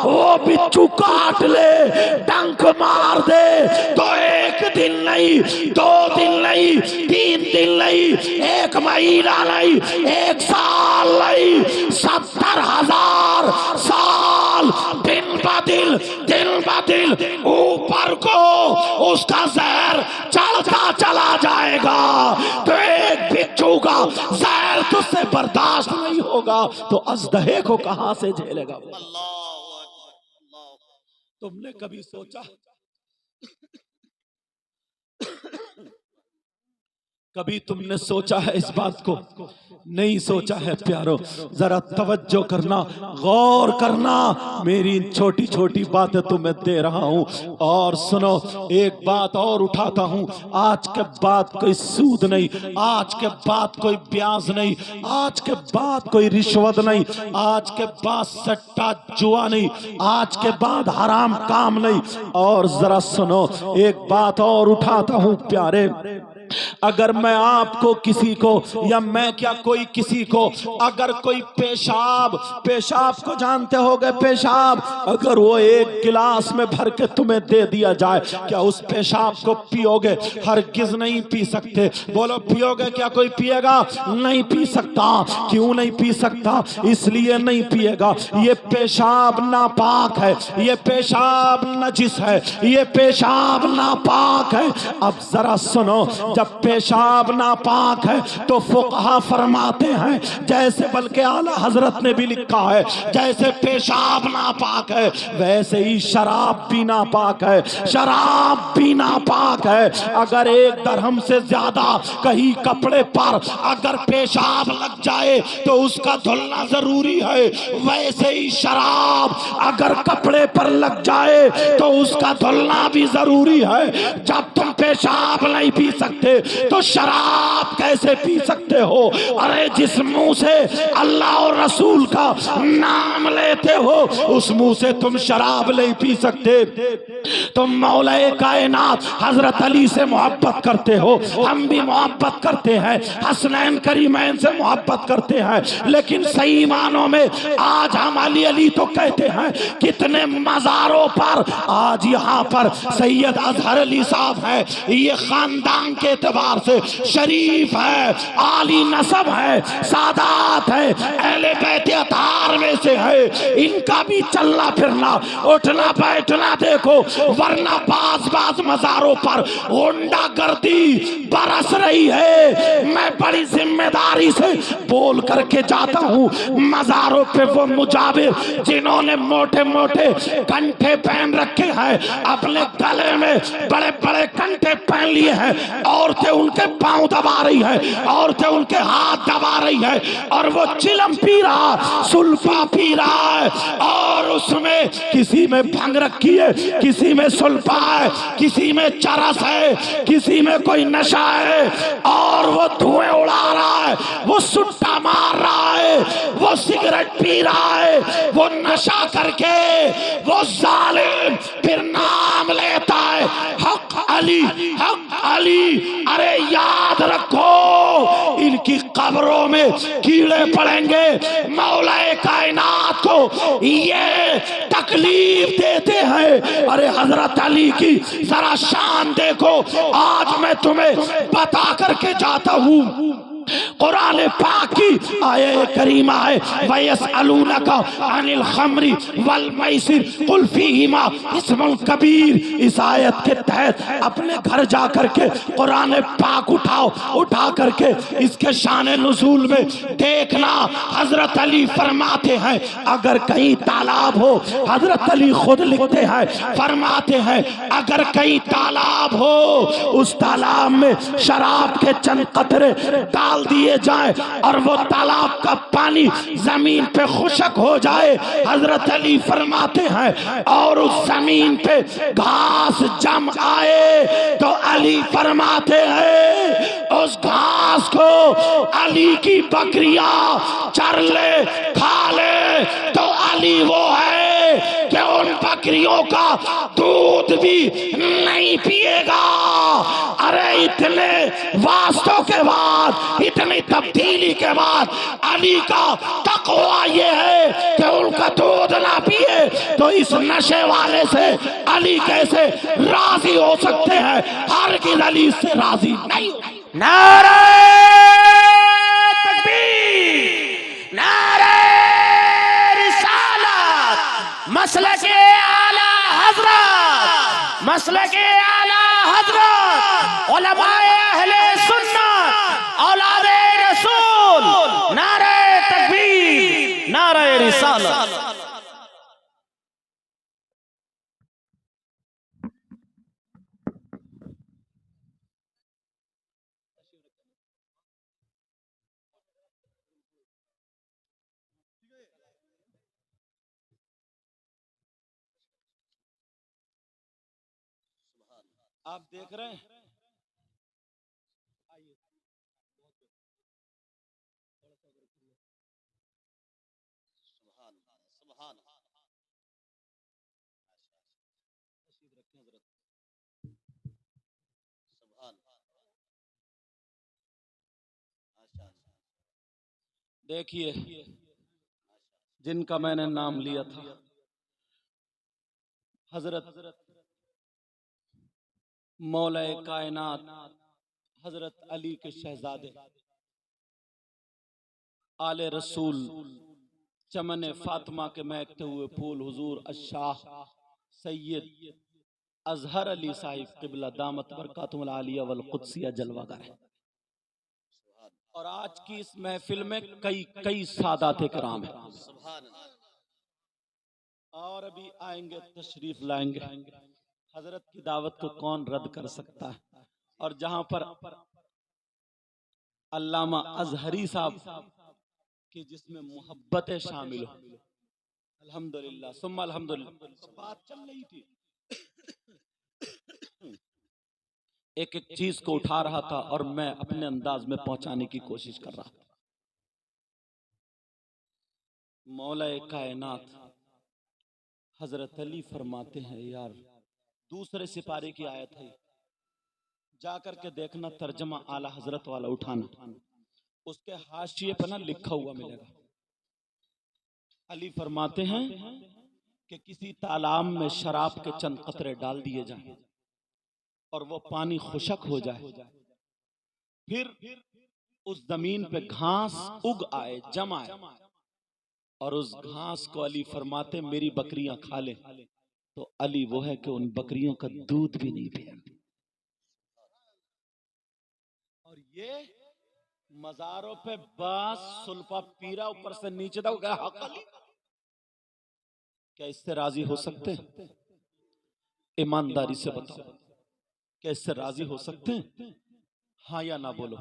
वो बिच्छू काट ले, डंक मार दे, तो 1 दिन नहीं, 2 दिन नहीं, 3 दिन नहीं, 1 महीना नहीं, 1 साल नहीं, 70,000 साल दिन ब दिन ऊपर को उसका जहर चढ़ता चला जाएगा। तो एक बिच्छू का जहर तुझसे बर्दाश्त नहीं होगा तो अजदहे को कहां से झेलेगा? तुमने कभी सोचा कभी तुमने सोचा है इस बात को? नहीं सोचा है प्यारो। जरा तवज्जो करना, गौर करना, मेरी इन छोटी छोटी बातें तुम्हें दे रहा हूं। और सुनो, एक बात और उठाता हूं। आज के बाद कोई सूद नहीं, आज के बाद कोई ब्याज नहीं, आज के बाद कोई रिश्वत नहीं, आज के बाद सट्टा जुआ नहीं, आज के बाद हराम काम नहीं। और जरा सुनो, एक बात और उठाता हूं प्यारे। अगर मैं आपको किसी को, या मैं क्या कोई किसी को, अगर कोई पेशाब, पेशाब को जानते होगे, पेशाब अगर वो एक गिलास में भर के तुम्हें दे दिया जाए, क्या उस पेशाब को पियोगे? हरगिज नहीं पी सकते। बोलो पियोगे क्या? कोई पिएगा? नहीं पी सकता। क्यों नहीं पी सकता? इसलिए नहीं पिएगा, ये पेशाब नापाक है, ये पेशाब नजिस है, ये पेशाब नापाक है। अब जरा सुनो, जब पेशाब नापाक है तो फुकहा फरमाते हैं, जैसे बल्कि आला हजरत ने भी लिखा है, जैसे पेशाब नापाक है वैसे ही शराब भी नापाक है, शराब भी नापाक है। अगर एक दरहम से ज्यादा कहीं कपड़े पर अगर पेशाब लग जाए तो उसका धुलना जरूरी है, वैसे ही शराब अगर कपड़े पर लग जाए तो उसका धुलना भी जरूरी है। जब तुम पेशाब नहीं पी सकते तो शराब कैसे पी सकते हो? अरे जिस मुंह से अल्लाह और रसूल का नाम लेते हो उस मुंह से तुम शराब नहीं पी सकते। तुम मौलाए कायनात हजरत अली से मोहब्बत करते हो, हम भी मोहब्बत करते हैं, हसनैन करीमैन से मोहब्बत करते हैं, लेकिन सही मानों में आज हम अली अली तो कहते हैं। कितने मजारों पर आज यहाँ पर सैयद अजहर अली साहब है, ये खानदान के एतबार से शरीफ है, आली नसब है, सादात है, अहले बैत अतार में से है। इनका भी चलना फिरना उठना बैठना देखो, वरना बाज बाज मजारों पर गुंडागर्दी बरस रही है। मैं बड़ी जिम्मेदारी से बोल करके जाता हूँ, मजारों पे वो मुजाबिर जिन्होंने मोटे मोटे कंठे पहन रखे हैं, अपने गले में बड़े बड़े कंठे पहन लिए हैं, औरतें उनके पांव दबा रही है, औरतें उनके हाथ दबा रही है, और वो चिलम पी रहा, सुल्फा पी रहा है, और उसमें किसी में भंग रखी है, किसी में सुल्फा है, किसी में चरस है, किसी में कोई नशा है, और वो धुएं उड़ा रहा है, वो सुट्टा मार रहा है, वो सिगरेट पी रहा है, वो नशा करके वो जालिम फिर नाम लेता है हक अली, हक अली। अरे याद रखो, इनकी कब्रों में कीड़े पड़ेंगे। मौलाए कायनात को ये तकलीफ देते हैं। अरे हजरत अली की जरा शान देखो, आज मैं तुम्हें बता करके जाता हूँ। कुरान पाक की आयत करीमा है, वयसअलूनका अनिल खम्री वल मैसिर कुल फीहिमा इस्मुल कबीर। इस आयत के तहत अपने घर जा करके कुरान पाक उठाओ, उठा करके इसके शान नुज़ूल में देखना। हजरत अली फरमाते हैं, अगर कहीं तालाब हो, हजरत अली खुद लिखते हैं, फरमाते हैं, अगर कहीं तालाब हो, उस तालाब में शराब के चंद कतरे डाल दिए जाए और वो तालाब का पानी जमीन पे खुशक हो जाए, हजरत अली फरमाते हैं, और उस जमीन पे घास जम आए तो अली फरमाते हैं, उस घास को अली की बकरियां चर ले, खा ले, तो अली वो है कि उन बकरियों का दूध भी नहीं पिएगा। अरे इतने वास्तों के बाद, इतनी तब्दीली के बाद अली का तकवा ये है कि उनका दूध ना पिए, तो इस नशे वाले से अली कैसे राजी हो सकते हैं? हर की अली से राजी नहीं। नारे तकबीर, नारे रिसालत, मसलके आला हजरत, मसलके आला हजरत, उलमाए अहले सुन्नत, औलादे रसूल। नारे तकबीर, नारे रिसालत। आप देख रहे हैं, देखिए जिनका मैंने नाम लिया था, हजरत मौलाए कायनात हजरत अली के शहजादे आले रसूल चमन फातिमा के महकते हुए फूल हुजूर अशाह सैयद अजहर अली साहिब क़िबला दामत बरकातुहुल आलिया वल कुद्सिया जलवागर है। और आज की इस महफिल में कई सादात किराम है और अभी आएंगे, तशरीफ लाएंगे। हजरत की दावत को कौन रद्द कर सकता है। और जहां पर अल्लामा अजहरी साहब की जिसमें मोहब्बतें शामिल हो, अल्हम्दुलिल्लाह सुम्मा अल्हम्दुलिल्लाह। बात चल रही थी, एक एक चीज को उठा रहा था और मैं अपने अंदाज में पहुंचाने की कोशिश कर रहा था। मौलाए कायनात हजरत अली फरमाते हैं, यार दूसरे सिपारे की आयत है, जाकर के देखना, तर्जमा आला हजरत वाला उठाना, उसके हाशिए पर ना लिखा हुआ मिलेगा। अली फरमाते हैं कि किसी तालाब में शराब के चंद कतरे डाल दिए जाएं और वो पानी खुशक हो जाए, फिर उस जमीन पे घास उग आए, जम आए, और उस घास को अली फरमाते मेरी बकरियां खा ले, तो अली वो है कि उन बकरियों का दूध भी नहीं पिया। और ये मजारों पे बास सुल्फा पीरा ऊपर से नीचे तक गया, हक अली। क्या इससे राजी हो सकते हैं? ईमानदारी से बताओ, क्या इससे राजी हो सकते हैं? हाँ या ना बोलो।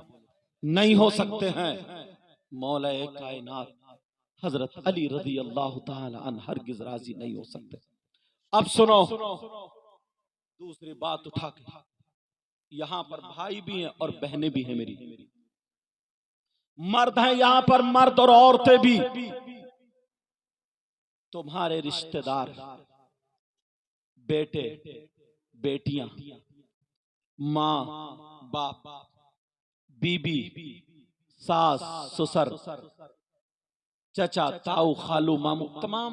नहीं हो सकते हैं। मौलाए कायनात हजरत अली रज़ी अल्लाह ताला अन्हु हरगिज़ राजी नहीं हो सकते। अब सुनो दूसरी बात उठा के, यहां पर भाई भी हैं और बहनें भी हैं, मेरी मर्द हैं यहां पर, मर्द और औरतें भी। तुम्हारे रिश्तेदार, बेटे बेटियां, माँ बाप, बीबी, सास ससुर, चचा ताऊ खालू मामू, तमाम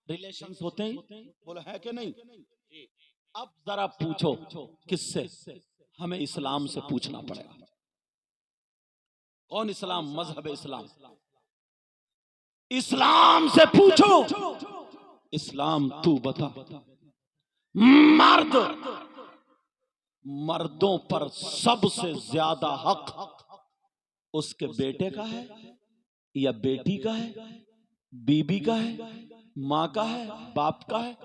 रिलेशंस होते हैं, बोलो है कि नहीं? अब जरा पूछो किससे? हमें इस्लाम से पूछना पड़ेगा। कौन इस्लाम? मजहब इस्लाम। इस्लाम से पूछो, इस्लाम तू बता, मर्दों पर सबसे ज्यादा हक उसके बेटे का है या बेटी का है, बीबी का है, माँ का है, बाप का है,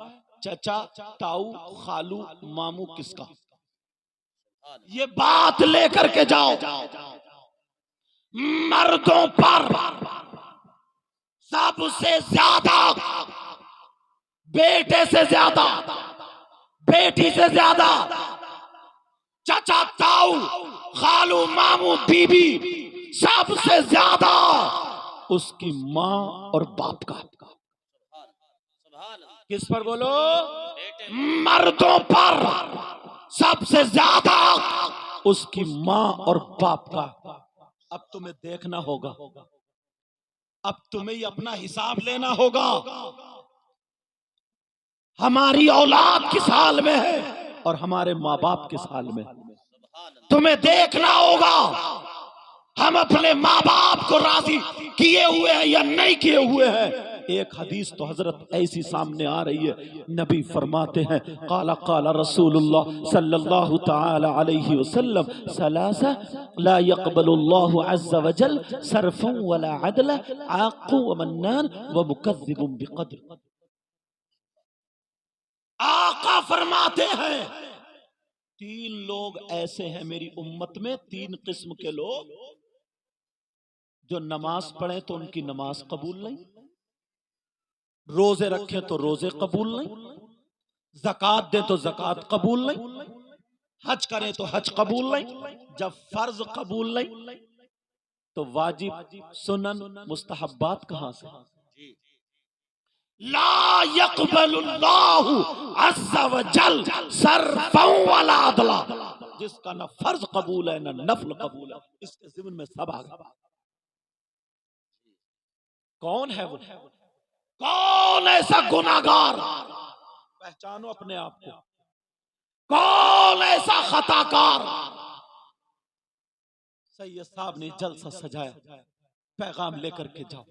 चचा ताऊ खालू मामू, किसका? ये बात लेकर के जाओ। मर्दों पर सबसे ज्यादा, बेटे से ज्यादा, बेटी से ज्यादा, चचा ताऊ खालू मामू बीबी, सबसे ज्यादा उसकी माँ और बाप का। किस पर बोलो? मर्दों पर सबसे ज्यादा उसकी माँ और बाप का। अब तुम्हें देखना होगा, अब तुम्हें ही अपना हिसाब लेना होगा। हमारी औलाद किस हाल में है और हमारे माँ बाप किस हाल में है, तुम्हें देखना होगा। हम अपने माँ बाप को राजी किए हुए हैं या नहीं किए हुए हैं। एक हदीस तो हजरत ऐसी सामने आ रही है, नबी फरमाते हैं, काला काला रसूलुल्लाह सल्लल्लाहु ताला अलैहि वसल्लम, सलासा ला यक़बलुल्लाहु अज़्ज़ा वजल सरफन वला अदला, आक़ु व मन्नान व मुकज़्ज़िबुन बिक़द्र। आका फरमाते हैं, तीन लोग ऐसे हैं मेरी उम्मत में, तीन किस्म के लोग, जो नमाज पढ़े तो उनकी नमाज कबूल नहीं, रोजे रखे तो रोजे कबूल नहीं, ज़कात दे तो ज़कात कबूल नहीं, हज करें तो हज कबूल नहीं, जब फर्ज कबूल नहीं तो वाजिब सुनन मुस्तहब्बात कहां से? ला यक़बलुल्लाहु अज़्ज़ा व जल सर्फ़न वला अदला, जिसका न फर्ज कबूल है न नफल कबूल है, इसके ज़िम्न में सब आ गया। कौन है वो? कौन ऐसा गुनाहगार, पहचानो अपने आप को, कौन ऐसा खताकार? सैयद साहब ने जलसा सजाया, पैगाम लेकर के जाओ।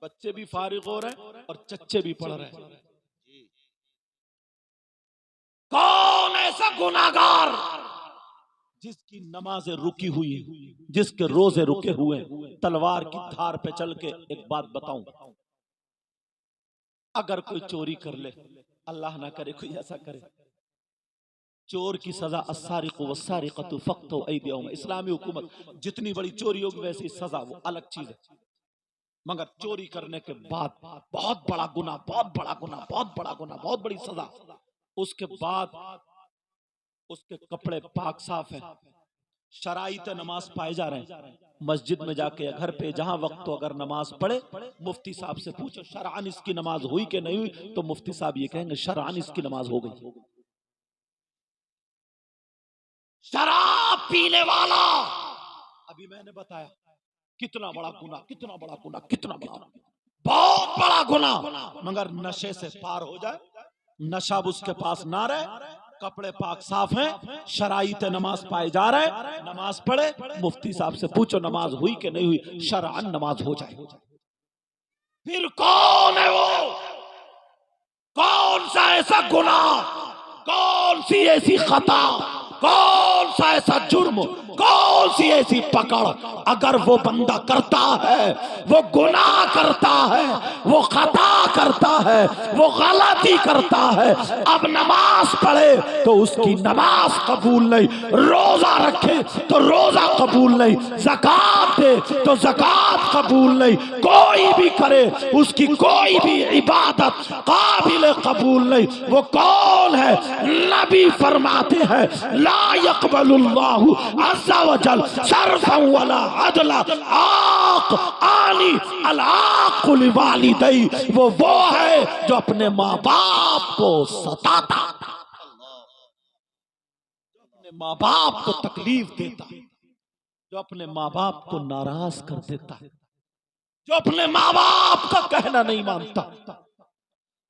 बच्चे भी फारिग हो रहे हैं और चच्चे भी पढ़ रहे हैं। कौन ऐसा गुनाहगार जिसकी नमाजें रुकी हुई है, जिसके रोजे रुके हुए हैं? तलवार की धार पे चल के एक बात बताऊं, अगर कोई चोरी कर ले, अल्लाह ना करे कोई ऐसा करे, चोर की सजा अस्सारिकु वस्सारिकतु फक्तु ऐदियहुमा। इस्लामी हुकूमत जितनी बड़ी चोरी होगी वैसी सजा, वो अलग चीज है। मगर चोरी करने के बाद बहुत बड़ा गुनाह, बहुत बड़ा गुनाह, बहुत बड़ा गुनाह, बहुत बड़ी सजा, उसके बाद उसके कपड़े पाक साफ है, शराइत नमाज पाए जा रहे हैं, मस्जिद में जाके या घर पे जहां वक्त तो अगर नमाज पढ़े, मुफ्ती साहब से पूछो शरअन इसकी नमाज हुई कि नहीं हुई, तो मुफ्ती साहब ये कहेंगे शरअन इसकी नमाज हो गई। शराब पीने वाला, अभी मैंने बताया कितना बड़ा गुनाह, कितना बड़ा गुनाह, कितना बड़ा, बहुत बड़ा गुनाह, मगर नशे से पार हो जाए, नशा उसके पास ना रहे, कपड़े पाक साफ हैं, शराइत नमाज पाए जा रहे, नमाज पढ़े, मुफ्ती साहब से पूछो नमाज हुई कि नहीं हुई, शरअन नमाज हो जाए। फिर कौन है वो? कौन सा ऐसा गुनाह, कौन सी ऐसी खता, कौन सा ऐसा जुर्म, कौन सी ऐसी पकड़, अगर वो बंदा करता है, वो गुनाह करता है, वो खता करता है, वो गलती करता है, अब नमाज पढ़े तो उसकी नमाज कबूल नहीं, रोजा रखे तो रोजा कबूल नहीं, ज़कात दे तो ज़कात कबूल नहीं, कोई भी करे उसकी कोई भी इबादत काबिल कबूल नहीं। वो कौन है? नबी फरमाते हैं ला यक़बलुल्लाहु अज़्ज़ा व जल सर्फ़न वला अदला आक़ आनी अल आक़ लिवालिदै, वो है जो अपने माँ बाप को सताता, जो अपने माँ बाप को तकलीफ देता, जो अपने माँ बाप को नाराज कर देता, जो अपने माँ बाप का कहना नहीं मानता।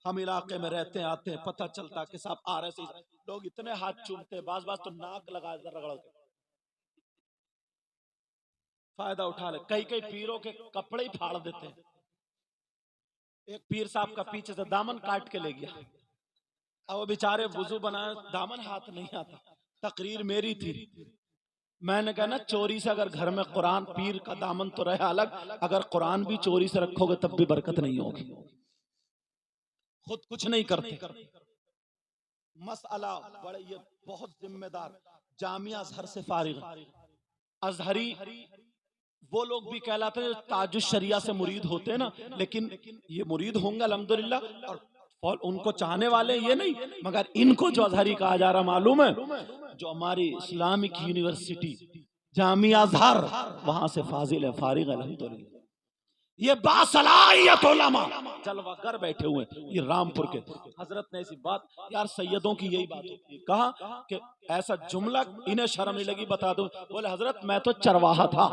हम इलाके में रहते हैं, आते हैं, पता चलता कि साहब आ रहे से लोग इतने हाथ चूमते, बाज बाज तो नाक लगा रगड़ के फायदा उठा ले, कई कई पीरों के कपड़े ही फाड़ देते हैं। एक पीर साहब का पीछे से दामन काट के ले गया, अब वो बेचारे वुजू बनाए, दामन हाथ नहीं आता। तकरीर मेरी थी, मैंने कहा ना चोरी से अगर घर में कुरान, पीर का दामन तो रहे अलग, अगर कुरान भी चोरी से रखोगे तब भी बरकत नहीं होगी, खुद कुछ नहीं करते। मसला बड़े, ये बहुत जिम्मेदार, जामिया अजहर से फारिग, अजहरी वो लोग भी कहलाते हैं ताजुश शरिया से मुरीद होते हैं ना, लेकिन ये मुरीद होंगे अल्हम्दुलिल्लाह, और उनको चाहने वाले ये नहीं, मगर इनको जो अजहरी कहा जा रहा मालूम है, जो हमारी इस्लामिक यूनिवर्सिटी जामिया अजहर, वहां से फाजिल है, फारिग है अल्हम्दुलिल्लाह। ये बासलाहियत उलमा जलवागर बैठे हुए हैं, ये रामपुर के। हजरत ने ऐसी बात, यार सैयदों की यही बात होती है, कहा कि ऐसा जुमला इन्हें शर्म नहीं लगी, बता दो, बोले हजरत मैं तो चरवाहा था,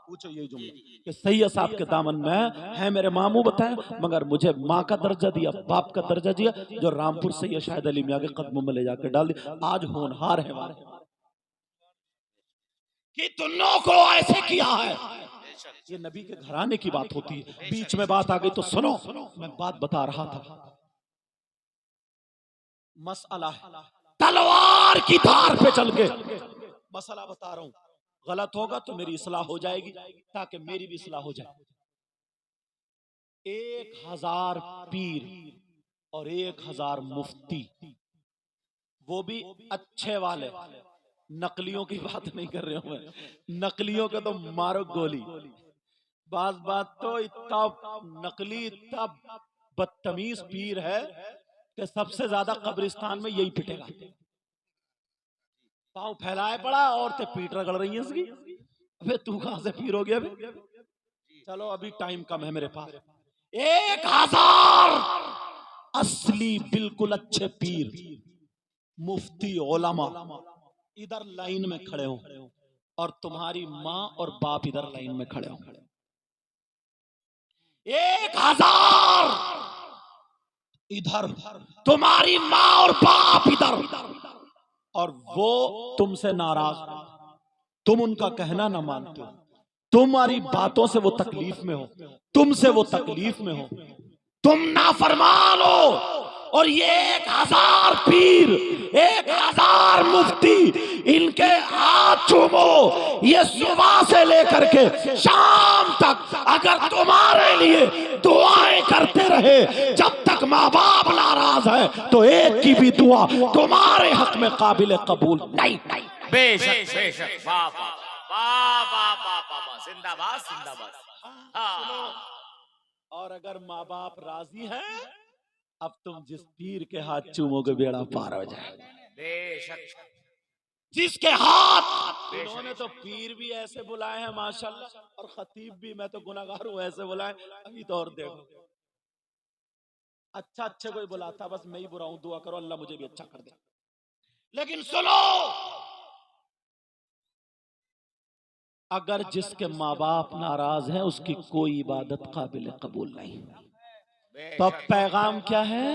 पूछो यही जुमला कि सैयद साहब के दामन में है मेरे मामू बताए, मगर मुझे माँ का दर्जा दिया, बाप का दर्जा दिया, जो रामपुर सैयद शाहिद अली मियां के कदमों में ले जाकर डाल दिया। आज होनहार है हमारे कि दोनों को ऐसे किया है। ये नबी के घराने की बात होती है, बीच में बात आ गई तो सुनो, मैं बात बता रहा था। मसला है तलवार की धार पे चल के, मसला बता रहा हूं, गलत होगा तो मेरी इस्लाह हो जाएगी, ताकि मेरी भी इस्लाह हो जाए। 1000 पीर और 1000 मुफ्ती, वो भी अच्छे वाले, नकलियों की बात नहीं कर रहे हूं मैं, नकलियों के तो मारो गोली। बात तो इतना नकली, इतना बदतमीज पीर है कि सबसे ज्यादा कब्रिस्तान में यही पिटेगा। पाँव फैलाए पड़ा, औरतें पीठ रगड़ रही हैं इसकी। अबे तू कहां से पीर हो गया अभी? चलो अभी टाइम कम है मेरे पास। 1000 असली बिल्कुल अच्छे पीर, मुफ्ती, उलमा इधर लाइन में खड़े हो, और तुम्हारी माँ और बाप इधर लाइन में खड़े हो। 1000 इधर, तुम्हारी माँ और बाप इधर, और वो तुमसे नाराज, तुम उनका कहना ना मानते हो, तुम्हारी बातों से वो तकलीफ में हो, तुमसे वो तकलीफ में हो, तुम नाफरमान हो। और ये 1000 पीर, 1000 मुफ्ती, इनके हाथ चूमो, ये सुबह से लेकर के शाम तक अगर तुम्हारे लिए दुआएं करते रहे, जब तक माँ बाप नाराज है तो एक की भी दुआ तुम्हारे हक में काबिल कबूल नहीं। बेशक बेशक, वाह वाह वाह वाह वाह वाह, जिंदाबाद जिंदाबाद। हाँ। और अगर माँ बाप राजी हैं, अब तुम जिस पीर के हाथ चूमोगे बेड़ा पार हो जाएगा। बेशक, जिसके हाथ, इन्होंने तो पीर भी ऐसे बुलाए हैं माशाल्लाह, और खतीब भी, मैं तो गुनाहगार हूं, ऐसे बुलाए। अभी तो और देखो, अच्छा अच्छे कोई बुलाता, बस मैं ही बुरा हूं, दुआ करो अल्लाह मुझे भी अच्छा कर दे। लेकिन सुनो, अगर जिसके माँ बाप नाराज हैं उसकी कोई इबादत काबिल कबूल नहीं। तो अब पैगाम क्या है?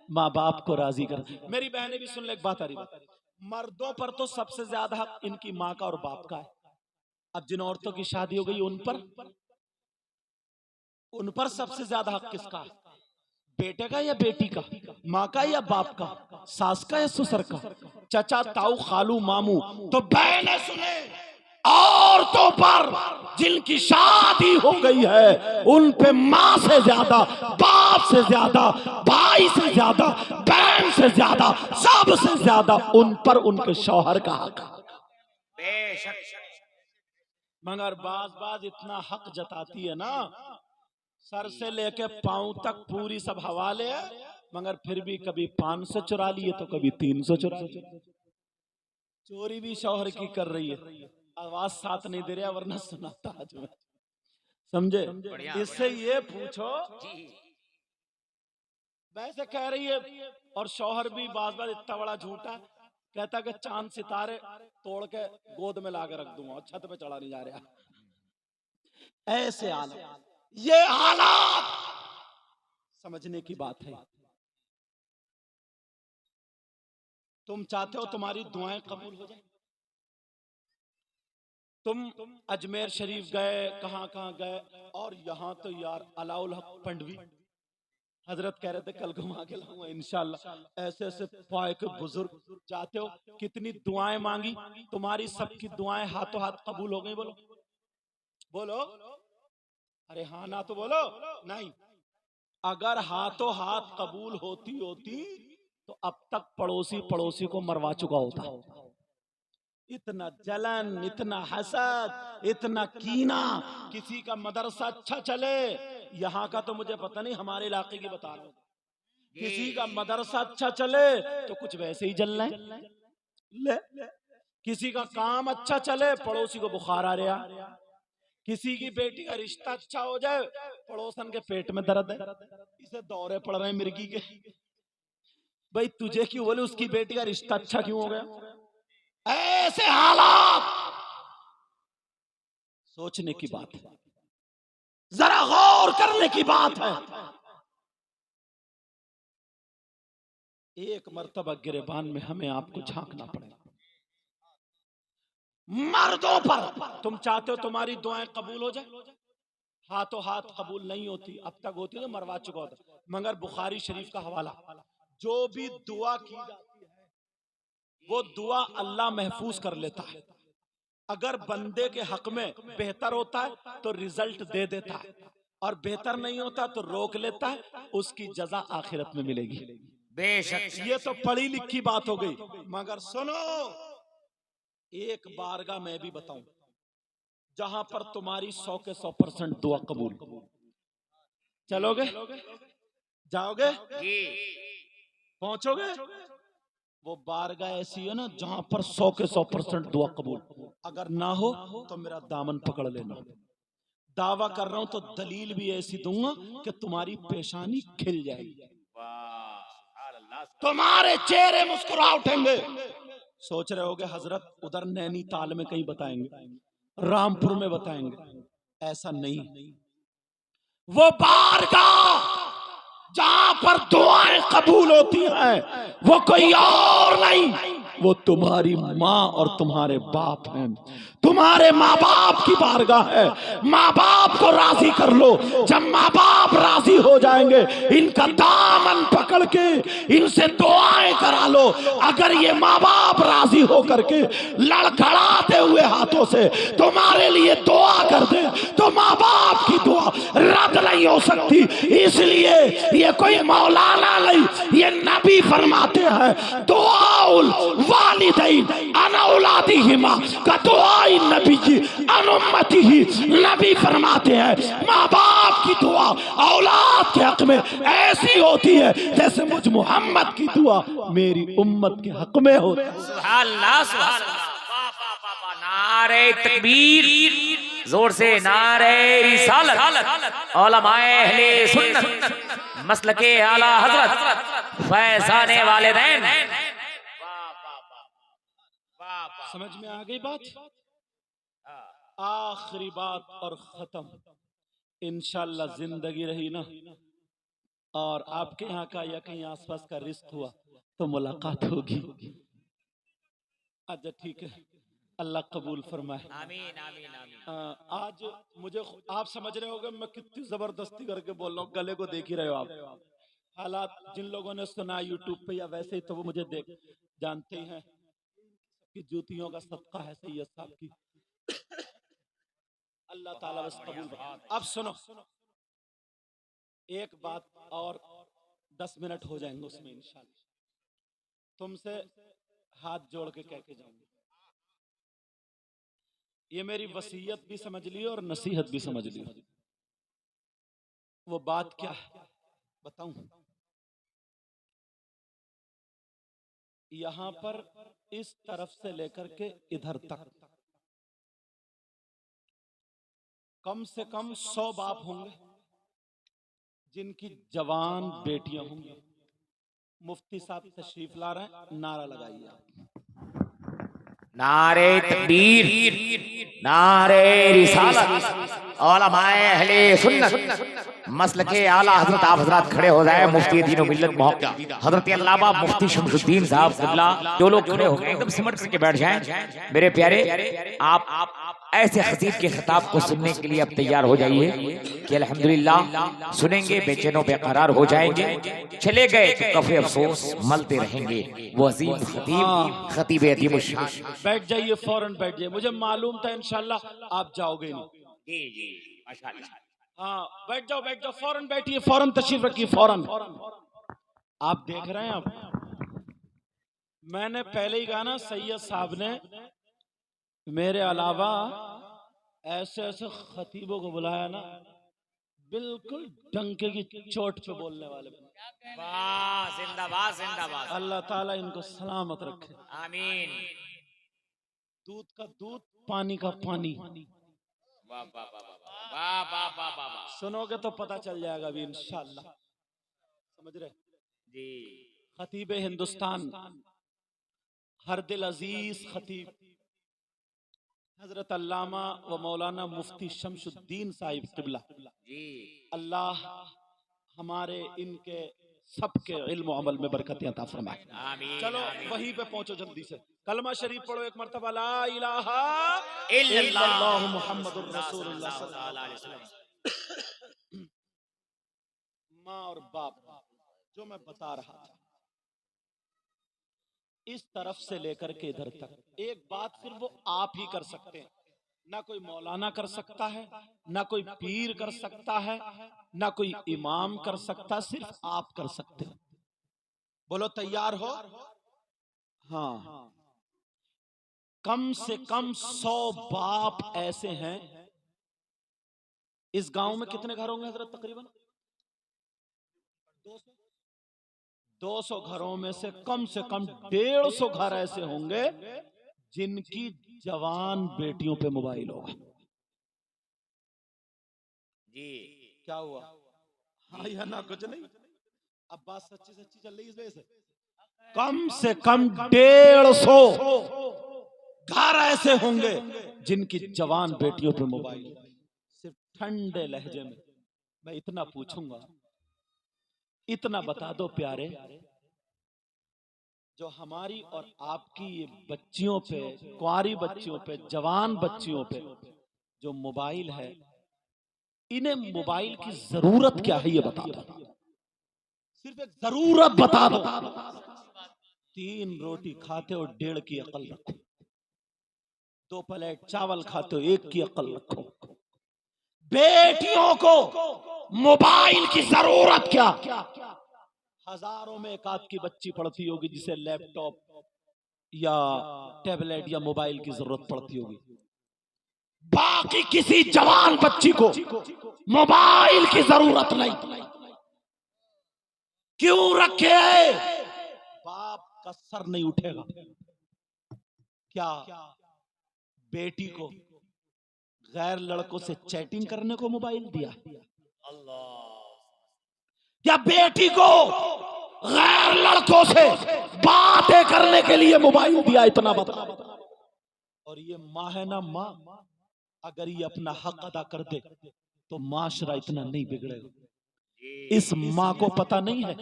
माँ बाप को राजी कर। मेरी बहनें भी सुन ले, एक बात आ रही है, मर्दों पर तो सबसे ज्यादा हक इनकी माँ का और बाप का है। अब जिन औरतों की शादी हो गई उन पर सबसे ज्यादा हक किसका है? बेटे का या बेटी का? माँ का या बाप का? सास का या ससुर का? चचा, ताऊ, खालू, मामू। तो बहनें सुने, औरतों पर जिनकी शादी हो गई है उन पे माँ से ज्यादा, बाप से ज्यादा, भाई से ज्यादा, बहन से ज्यादा, सबसे ज्यादा उन पर उनके शौहर का हक। बेशक, मगर बाज इतना हक जताती है ना, सर से लेके पांव तक पूरी सब हवाले है, मगर फिर भी कभी 500 चुरा लिए तो कभी 300 चुरा लिए। चोरी भी शौहर की कर रही है, आवाज साथ नहीं दे रहा, वरना सुनाता आज मैं। समझे? इससे ये पूछो, वैसे कह रही है, और शौहर भी बाज इतना बड़ा झूठा, कहता कि चांद सितारे तोड़ के गोद में लाके रख दूंगा, छत पे चढ़ा नहीं जा रहा। ऐसे हालात, ये हालात समझने की बात है। तुम चाहते हो तुम्हारी दुआएं कबूल हो जाए? तुम अजमेर शरीफ गए, कहां कहां गए, और यहां तो यार अलाउल हक पंडवी हजरत कह रहे थे कल घुमा के लाऊंगा इंशाल्लाह। ऐसे ऐसे पाक बुजुर्ग चाहते हो, कितनी दुआएं मांगी, तुम्हारी सबकी दुआएं हाथों हाथ कबूल हो गई। बोलो बोलो, अरे हाँ ना तो बोलो नहीं। अगर हाथों हाथ कबूल होती तो अब तक पड़ोसी को मरवा चुका होता। इतना जलन, इतना हसद, इतना कीना, किसी का मदरसा अच्छा चले, यहाँ का तो मुझे पता नहीं, हमारे इलाके की बता रहा हूँ, किसी का मदरसा अच्छा चले तो कुछ वैसे ही जल रहे ले, किसी का काम अच्छा चले पड़ोसी को बुखार आ रहा, किसी की बेटी का रिश्ता अच्छा हो जाए पड़ोसन के पेट में दर्द है, इसे दौरे पड़ रहे हैं मिर्गी के। भाई तुझे क्यों बोले, उसकी बेटी का रिश्ता अच्छा क्यों हो गया? ऐसे हालात सोचने की बात है, जरा गौर करने की बात है। एक मर्तबा गिरेबान में हमें आपको झांकना पड़ेगा। मर्दों पर तुम चाहते हो तुम्हारी दुआएं कबूल हो जाए, हाथों हाथ कबूल नहीं होती, अब तक होती तो मरवा चुका होता। मगर बुखारी शरीफ का हवाला, जो भी दुआ की जाती है वो दुआ अल्लाह महफूज कर लेता है। अगर बंदे के हक में बेहतर होता है तो रिजल्ट दे देता है, और बेहतर नहीं होता तो रोक लेता है, उसकी जजा आखिरत में मिलेगी। बेशक, ये तो पढ़ी लिखी बात हो गई। मगर सुनो, एक बारगाह मैं भी बताऊं जहां पर तुम्हारी 100 के 100% दुआ कबूल। चलोगे? जाओगे? जी पहुंचोगे? वो बारगाह ऐसी है ना जहां पर 100 के 100% दुआ कबूल। अगर ना हो तो मेरा दामन पकड़ लेना। दावा कर रहा हूं तो दलील भी ऐसी दूंगा कि तुम्हारी पेशानी खिल जाएगी, तुम्हारे चेहरे मुस्कुरा उठेंगे। सोच रहे होगे हजरत उधर नैनीताल में कहीं बताएंगे, रामपुर में बताएंगे, ऐसा नहीं। वो बारगाह जहां पर दुआएं कबूल होती हैं वो कोई और नहीं, वो तुम्हारी माँ और तुम्हारे बाप हैं। तुम्हारे माँ बाप की बारगाह है, माँ बाप को राजी कर लो। जब माँ बाप राजी हो जाएंगे इनका दामन पकड़ के इनसे दुआएं करा लो। अगर ये माँ बाप राजी हो करके लड़खड़ाते हुए हाथों से तुम्हारे लिए दुआ कर दे तो माँ बाप की दुआ रद्द नहीं हो सकती। इसलिए ये कोई मौलाना नहीं, ये नबी फरमाते हैं दुआउल वालिदैन अन औलादिहिमा का दुआई नबी जी अनुम्मती ही। नबी फरमाते हैं माँ बाप की दुआ औलाद के हक में ऐसी होती है जैसे मुझ मोहम्मद की दुआ मेरी उम्मत के हक में होती है। सुभान अल्लाह, सुभान अल्लाह। वाह, वाह, वाह, वाह। नारे तकबीर, जोर से नारे रिसालत। उलमाए अहले सुन्नत मसलके आला हजरत फैजाने वालिदैन। समझ में आ गई बात? आखिरी बात और खत्म। इंशाल्लाह जिंदगी रही ना और आपके यहाँ का या कहीं आसपास का रिश्त हुआ तो मुलाकात होगी। अच्छा ठीक है, अल्लाह कबूल फरमाए। आमीन, आमीन, आमीन। आज मुझे आप समझ रहे होगे मैं कितनी जबरदस्ती करके बोल रहा हूँ, गले को देख ही रहे हो आप। हालात जिन लोगों ने सुना यूट्यूब पे या वैसे ही तो वो मुझे देख जानते ही हैं कि जूतियों का सदका है सैयद साहब की। अल्लाह ताला बस कबूल। अब सुनो एक बात और 10 मिनट हो जाएंगे उसमें इंशाल्लाह तुमसे हाथ जोड़ के कह के जाऊंगा। ये मेरी वसीयत भी समझ लियो और नसीहत भी समझ लियो। वो बात क्या है बताऊं? यहां पर इस तरफ से लेकर के इधर तक कम से कम 100 बाप होंगे जिनकी जवान बेटियां होंगी। मुफ्ती साहब तशरीफ ला रहे हैं, नारा लगाइए आप। नारे तकबीर, नारे रिसालत। उलमाए अहले सुन्नत मसलके आला हजरत आप हजरत खड़े हो जाए। मुफ्ती दीन मिल्लत मोहम्मद हजरत अल्लामा मुफ्ती शमसुद्दीन साहब क़िबला जो लोग खड़े हो गए एकदम सिमट करके बैठ जाएं। मेरे प्यारे आप ऐसे खतीब के खिताब को सुनने के लिए अब तैयार हो जाइए कि अल्हम्दुलिल्लाह सुनेंगे बेचैनों बेकरार हो जाएंगे। चले गए तो कफे अफसोस मलते रहेंगे। वो अजीम खतीब खतीब अदीम शान। बैठ जाइए, फौरन बैठ जाइए। मुझे मालूम था इंशाल्लाह आप जाओगे नहीं। जी जी माशाअल्लाह। हाँ बैठ जाओ, बैठ जाओ, फौरन बैठिए, फौरन तशरीफ रखिए, फौरन। आप देख रहे हैं आप मैंने पहले ही कहा ना सैयद साहब ने मेरे अलावा ऐसे ऐसे खतीबों को बुलाया ना बिल्कुल डंके की चोट पे बोलने वाले। वाह, जिंदाबाद, जिंदाबाद। अल्लाह ताला इनको सलामत रखे, आमीन। दूध का दूध, पानी का पानी। वाह वाह वाह वाह वाह वाह वाह वाह। सुनोगे तो पता चल जाएगा अभी इंशाल्लाह। समझ रहे जी। खतीब हिंदुस्तान हर दिल अजीज खतीब हजरत अल्लामा व मौलाना मुफ्ती शमसुद्दीन साहिब क़िबला जी। अल्लाह हमारे इनके सबके इल्म अमल में बरकत अता फरमाए। आमीन। चलो वहीं पे पहुंचो जल्दी से। कलमा शरीफ पढ़ो एक मर्तबा, ला इलाहा इल्लल्लाह मुहम्मदुर रसूलुल्लाह सल्लल्लाहु अलैहि वसल्लम। माँ और बाप जो मैं बता रहा था इस तरफ से लेकर के इधर तक एक बात सिर्फ वो आप ही कर सकते हैं। ना कोई मौलाना कर सकता है, ना कोई पीर कर सकता है, ना कोई इमाम कर सकता, सिर्फ आप कर सकते हो। बोलो तैयार हो? हाँ। कम से कम 100 बाप ऐसे हैं। इस गांव में कितने घर होंगे हजरत? तकरीबन 200 घरों में से कम 150 घर ऐसे होंगे जिनकी जवान बेटियों पे मोबाइल होगा। जी क्या हुआ? हाँ या ना? कुछ नहीं। अब बात सच्ची सच्ची चल रही है। इसमें से कम से कम 150 घर ऐसे होंगे जिनकी जवान बेटियों पे मोबाइल। सिर्फ ठंडे लहजे में मैं इतना पूछूंगा, इतना बता दो प्यारे, जो हमारी और आपकी ये बच्चियों पे, कुंवारी बच्चियों पे, जवान बच्चियों पे जो मोबाइल है, इन्हें मोबाइल की जरूरत क्या है ये बता दो। सिर्फ एक जरूरत बता दो। 3 रोटी खाते हो 1.5 की अकल रखो। 2 प्लेट चावल खाते हो 1 की अकल रखो। बेटियों को मोबाइल की जरूरत क्या? हजारों में एक आध की बच्ची पढ़ती होगी जिसे लैपटॉप या टैबलेट या मोबाइल की जरूरत पड़ती होगी। बाकी किसी जवान बच्ची को मोबाइल की जरूरत नहीं। क्यों रखे? बाप का सर नहीं उठेगा। क्या बेटी को गैर लड़कों से चैटिंग करने को मोबाइल दिया? क्या बेटी को गैर लड़कों से बातें करने के लिए मोबाइल दिया? इतना बता। और ये माँ है ना, माँ, अगर ये अपना हक अदा कर दे तो माशरा इतना नहीं बिगड़ेगा। इस माँ को पता नहीं है,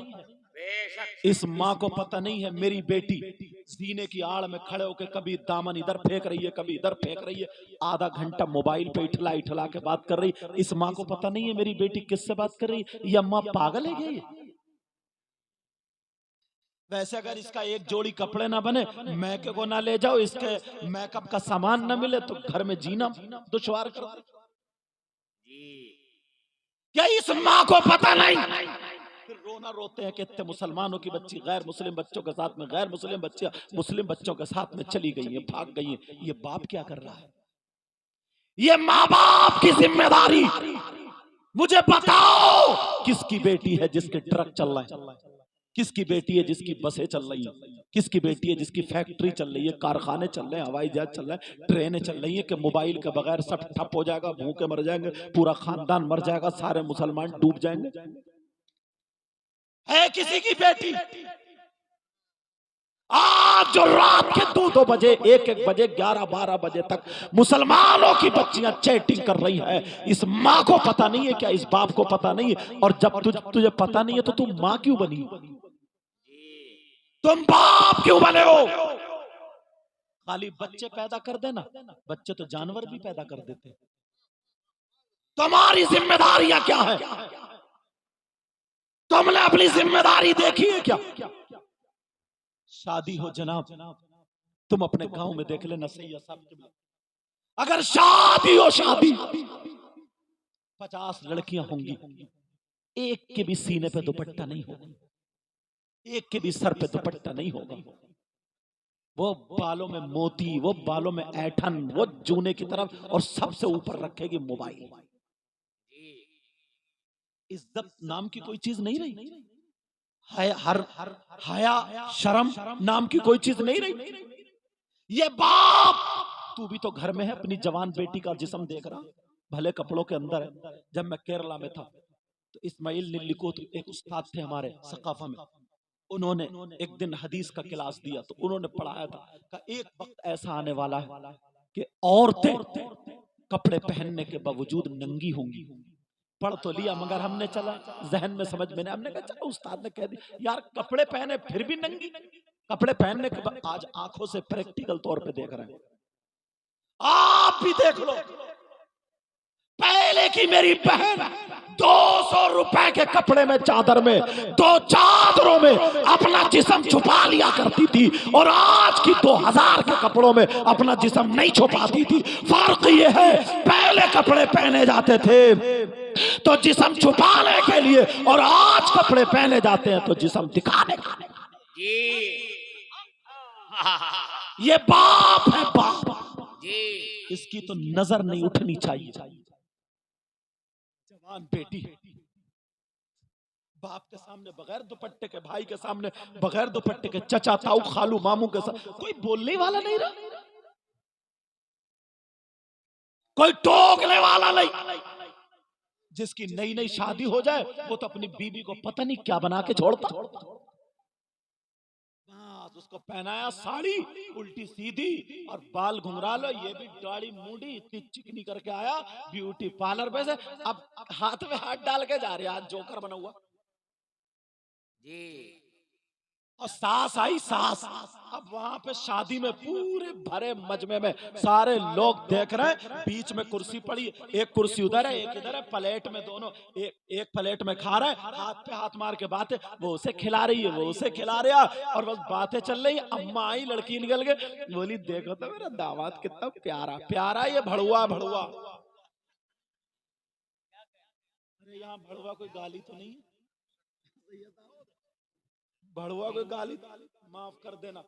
इस माँ को पता नहीं है मेरी बेटी सीने की आड़ में खड़े होकर कभी दामन इधर फेंक रही है, कभी इधर फेंक रही है, आधा घंटा मोबाइल पे इठला इठला के बात कर रही। इस माँ को पता नहीं है मेरी बेटी किससे बात कर रही है। ये माँ पागल है क्या? वैसे अगर इसका एक जोड़ी कपड़े ना बने, मैके को ना ले जाओ, इसके मेकअप का सामान ना मिले तो घर में जीना दुश्वार कर दे। क्या इस माँ को पता नहीं? फिर रोना रोते हैं कि इतने मुसलमानों की बच्ची गैर मुस्लिम बच्चों के साथ में, गैर मुस्लिम बच्चियां मुस्लिम बच्चों के साथ में चली गई हैं, भाग गई हैं। ये बाप क्या कर रहा है? ये माँ बाप की जिम्मेदारी। मुझे बताओ किसकी बेटी है जिसके ट्रक चल रहे हैं? किसकी बेटी है जिसकी बसें चल रही हैं? किसकी बेटी है जिसकी फैक्ट्री चल रही है, कारखाने चल रहे हैं, हवाई जहाज चल रहे हैं, ट्रेनें चल रही हैं? कि मोबाइल के बगैर सब ठप हो जाएगा, भूखे मर जाएंगे, पूरा खानदान मर जाएगा, सारे मुसलमान डूब जाएंगे? है किसी की बेटी? आज जो रात के 2-2 बजे, 1-1 बजे, 11-12 बजे तक मुसलमानों की बच्चियां चैटिंग कर रही है, इस माँ को पता नहीं है क्या? इस बाप को पता नहीं है? और जब तुझे पता नहीं है तो तुम माँ क्यों बनी? तुम बाप क्यों बने हो? खाली बच्चे पैदा कर देना, बच्चे तो जानवर भी पैदा कर देते। तुम्हारी जिम्मेदारियां क्या है? तुमने अपनी जिम्मेदारी देखी है क्या? शादी हो जनाब, तुम अपने गांव में देख लेना, सैयद साहब के, अगर शादी हो, शादी 50 लड़कियां होंगी, एक के भी सीने पे दुपट्टा नहीं होगा, एक के भी सर पे दुपट्टा नहीं होगा। वो बालों में मोती, वो बालों में ऐठन, वो जूने की तरफ, और सबसे ऊपर रखेगी मोबाइल। इज्जत नाम की कोई चीज नहीं रही। हया शर्म नाम की कोई चीज नहीं रही। ये बाप, तू भी तो घर में है, अपनी जवान बेटी का जिस्म देख रहा, भले कपड़ों के अंदर है। जब मैं केरला में था तो इस्माइल निल्लिकोत एक उस्ताद थे हमारे सकाफा में, उन्होंने एक दिन हदीस का क्लास दिया तो उन्होंने पढ़ाया था कि एक वक्त ऐसा आने वाला है कि औरतें कपड़े पहनने के बावजूद नंगी होंगी। पढ़ तो लिया मगर हमने चला जहन में समझ में नहीं, हमने कहा चलो उस्ताद ने कह दिया, यार कपड़े पहने फिर भी नंगी, कपड़े पहनने के बाद आज आंखों से प्रैक्टिकल तौर पे देख रहे हैं। आप भी देख लो, पहले की मेरी बहन 200 रुपए के कपड़े में, चादर में, 2 चादरों में अपना जिस्म छुपा लिया करती थी, और आज की 2000 के कपड़ों में अपना जिस्म नहीं छुपाती थी। फर्क ये है, पहले कपड़े पहने जाते थे तो जिस्म छुपाने के लिए, और आज कपड़े पहने जाते हैं तो जिस्म दिखाने के लिए। ये बाप है, बाप। इसकी तो नजर नहीं उठनी चाहिए। जवान बेटी बाप के सामने बगैर दुपट्टे के, भाई के सामने बगैर दुपट्टे के, चचा ताऊ खालू मामू के साथ कोई बोलने वाला नहीं रहा, कोई टोकने वाला नहीं। जिसकी नई नई शादी हो जाए वो तो अपनी बीबी को पता नहीं क्या बना के छोड़ता, उसको पहनाया साड़ी उल्टी सीधी और बाल घुंघरा लो, ये भी दाढ़ी मूडी इतनी चिकनी करके आया ब्यूटी पार्लर पे से, अब हाथ में हाथ डाल के जा रहे, हाथ जोकर बना हुआ जी। और सास आई, सास अब वहां पे शादी में पूरे भरे मजमे में सारे लोग देख रहे हैं, बीच में कुर्सी पड़ी, एक कुर्सी उधर है एक इधर है, प्लेट में दोनों एक प्लेट में खा रहे हैं, हाथ पे हाथ मार के बातें, वो उसे खिला रही है वो उसे खिला रहा, और बस बातें चल रही। अम्मा आई, लड़की निकल गई, बोली देखो तो मेरा दामाद कितना प्यारा प्यारा, ये भड़ुआ भड़ुआ। अरे यहाँ भड़ुआ कोई गाली तो नहीं, भड़ुआ कोई गाली माफ कर देना,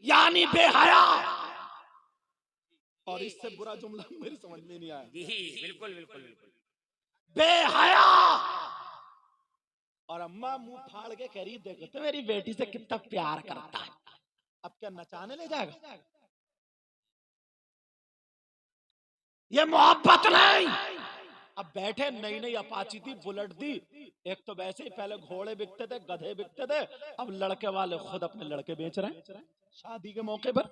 यानी बेहया। और इससे बुरा जुमला मेरी समझ में नहीं आया। बिल्कुल बिल्कुल बिल्कुल बेहया। और अम्मा मुंह फाड़ के कह रही देखो तो मेरी बेटी से कितना प्यार करता है, अब क्या नचाने ले जाएगा? ये मोहब्बत नहीं। अब बैठे, नई नई अपाची थी, बुलेट दी, एक तो वैसे ही पहले घोड़े बिकते थे, गधे बिकते थे, अब लड़के वाले खुद अपने लड़के बेच रहे हैं शादी के मौके पर।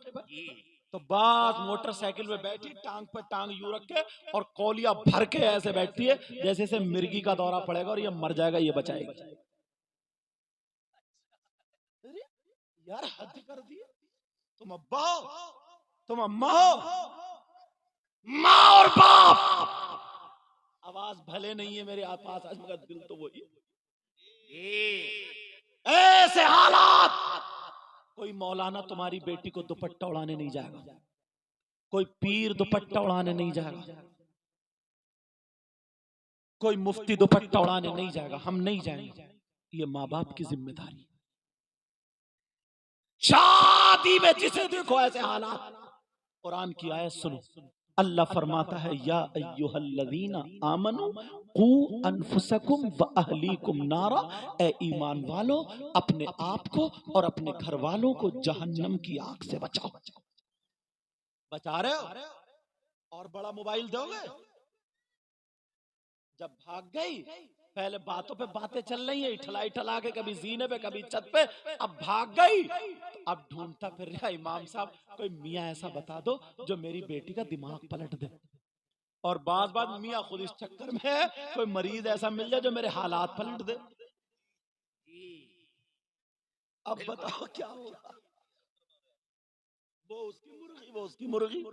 तो बात मोटरसाइकिल में बैठी, टांग पे टांग यूं रख के और कौलिया भर के ऐसे बैठती है जैसे से मिर्गी का दौरा पड़ेगा और ये मर जाएगा ये बचाएगा। यार हद कर दी, तुम अब्बा हो, तुम अम्मा हो, माँ और बाप। आवाज भले नहीं है मेरे पास आज, मगर दिल तो वही। ऐसे हालात, कोई मौलाना तुम्हारी बेटी को दुपट्टा उड़ाने नहीं जाएगा, कोई पीर दुपट्टा उड़ाने नहीं जाएगा, कोई मुफ्ती दुपट्टा उड़ाने नहीं जाएगा, हम नहीं जाएंगे। ये माँ बाप की जिम्मेदारी। शादी में जिसे देखो ऐसे हालात। कुरान की आयत सुनो, अल्लाह फरमाता है या अय्युहल्लज़ीना आमनू कू अनफुसकुम व अहलीकुम नारा, ए ईमान वालो अपने आप को और अपने घर वालों को जहन्नम की आग से बचाओ। बचा रहे हो और बड़ा मोबाइल दोगे? जब भाग गई, पहले बातों पे बातें चल रही है, इठला इठला के, कभी जीने पे कभी छत पे, अब भाग गई, अब ढूंढता फिर रहा इमाम साहब कोई मियाँ ऐसा बता दो जो मेरी बेटी का दिमाग पलट दे। और बात मियाँ खुद इस चक्कर में है, कोई मरीज ऐसा मिल जाए जो मेरे हालात पलट दे। अब बताओ क्या होगा? वो उसकी मुर्गी, वो उसकी मुर्गी।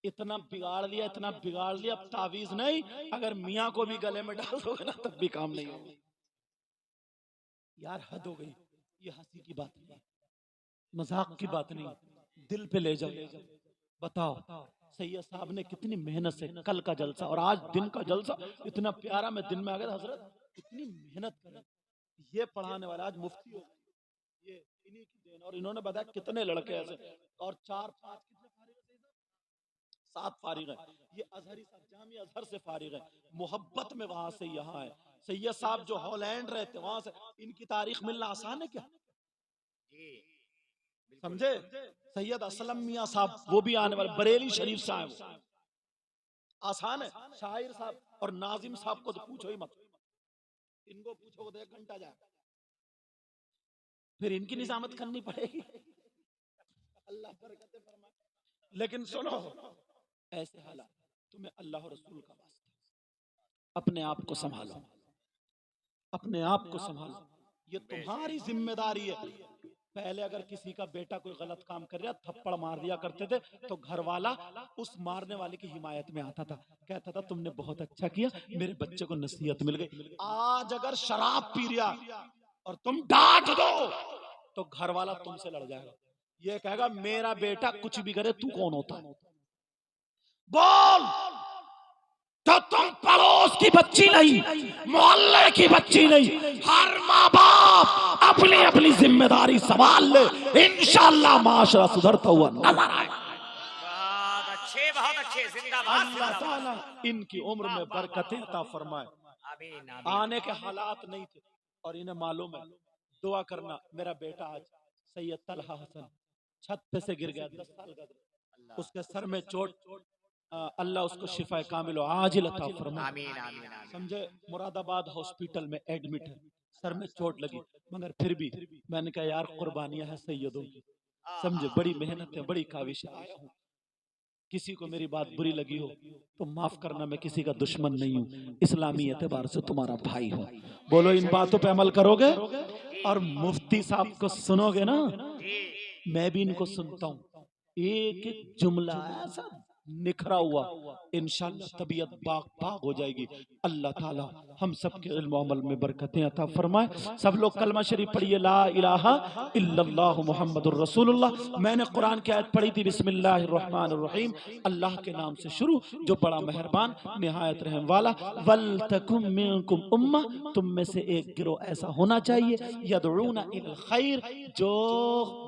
इतना बिगाड़ लिया, इतना बिगाड़ लिया, अब तावीज नहीं, अगर मियाँ को भी गले में डाल दोगे ना तब भी काम नहीं होगा। यार हद हो गई। ये हंसी की बात नहीं, मजाक की बात नहीं, दिल पे ले जाओ। बताओ सैयद साहब ने कितनी मेहनत से कल का जलसा और आज दिन का जलसा इतना प्यारा, मैं दिन में आ गया हजरत इतनी मेहनत कर, ये पढ़ाने वाला आज मुफ्ती हो, ये इन्हीं की देन। और इन्होंने बताया कितने लड़के ऐसे, और 4-5 7 फारिग है, ये अजहरी साहब जामिया अजहर से फारिग है, मोहब्बत में वहां से यहाँ है। सैयद साहब जो हॉलैंड रहते वहां से, इनकी तारीख मिलना आसान है क्या? समझे? सैयद असलम मियाँ साहब वो भी आने वाले, बरेली शरीफ साहब, आसान है। शाहिर साहब और नाजिम साहब को तो पूछो ही मत, इनको पूछो तो 1 घंटा जाए, फिर इनकी निजामत करनी पड़ेगी। अल्लाह बरकत फरमाए। लेकिन सुनो, ऐसे हालात, तुम्हें अल्लाह और रसूल का वास्ता, अपने आप को संभालो, अपने आप को संभालो, ये तुम्हारी जिम्मेदारी है। पहले अगर किसी का बेटा कोई गलत काम कर रहा, थप्पड़ मार दिया करते थे तो घर वाला उस मारने वाले की हिमायत में आता था, कहता था तुमने बहुत अच्छा किया, मेरे बच्चे को नसीहत मिल गई। आज अगर शराब पी रहा और तुम डांट दो तो घर वाला तुमसे लड़ जाएगा, ये कहेगा मेरा बेटा कुछ भी करे तू कौन होता है? बोल तो तुम पड़ोस की बच्ची नहीं, मोहल्ले की बच्ची नहीं, हर माँ बाप अपनी अपनी जिम्मेदारी संभाल ले, इंशाअल्लाह माशरा सुधरता हुआ नजर आए। बहुत अच्छे जिंदाबाद। अल्लाह ताला इनकी उम्र में बरकतें अता फरमाए। आमीन आमीन। आने के हालात नहीं थे और इन्हें मालूम है। दुआ करना, मेरा बेटा आज सैयद तलहा हसन छत पे से गिर गया, 10 साल का था। उसके सर में चोट, अल्लाह उसको शिफा कामिल आजिल अता फरमाए। आमीन आमीन आमीन। समझे, मुरादाबाद हॉस्पिटल में एडमिट है, सर में चोट लगी, मगर फिर भी मैंने कहा यार कुर्बानियां हैं सैयदों की, समझे, बड़ी मेहनत है, बड़ी काविश आया हूँ। किसी को मेरी बात बुरी लगी हो तो माफ करना, मैं किसी का दुश्मन नहीं हूँ, इस्लामी एतबार से तुम्हारा भाई हूँ। बोलो इन बातों पे अमल करोगे और मुफ्ती साहब को सुनोगे ना, मैं भी इनको सुनता हूँ, एक एक जुमला ऐसा निखरा हुआ, इंशाअल्लाह तबीयत बाग बाग हो जाएगी। अल्लाह ताला हम सब के इल्म अमल में बरकतें अता फरमाए। सब लोग कलमा शरीफ पढ़िए, ला इलाहा इल्लल्लाहु मुहम्मदुर रसूलुल्लाह। मैंने कुरान की आयत पढ़ी थी, बिस्मिल्लाहिर रहमानिर रहीम, अल्लाह के नाम से शुरू जो बड़ा मेहरबान निहायत रहम वाला। वल तकुम मिनकुम उम्मा, तुम में से एक गिरोह ऐसा होना चाहिए, यदऊना इलल खैर, जो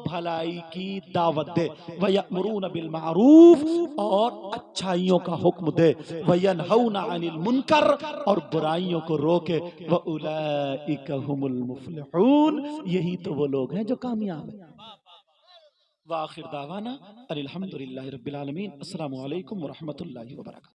भलाई की दावत दे, व यअमुरूना बिल मारूफ, और अच्छाइयों का हुक्म दे, व यनहौना अनिल मुनकर, और बुराइयों को रोके, व उलाइका हुमुल मुफलिहून, यही तो वो लोग हैं जो कामयाब हैं। व आखिर दावाना अनिल हम्दुलिल्लाहि रब्बिल आलमीन। अस्सलामु अलैकुम व रहमतुल्लाहि व बरकातहू।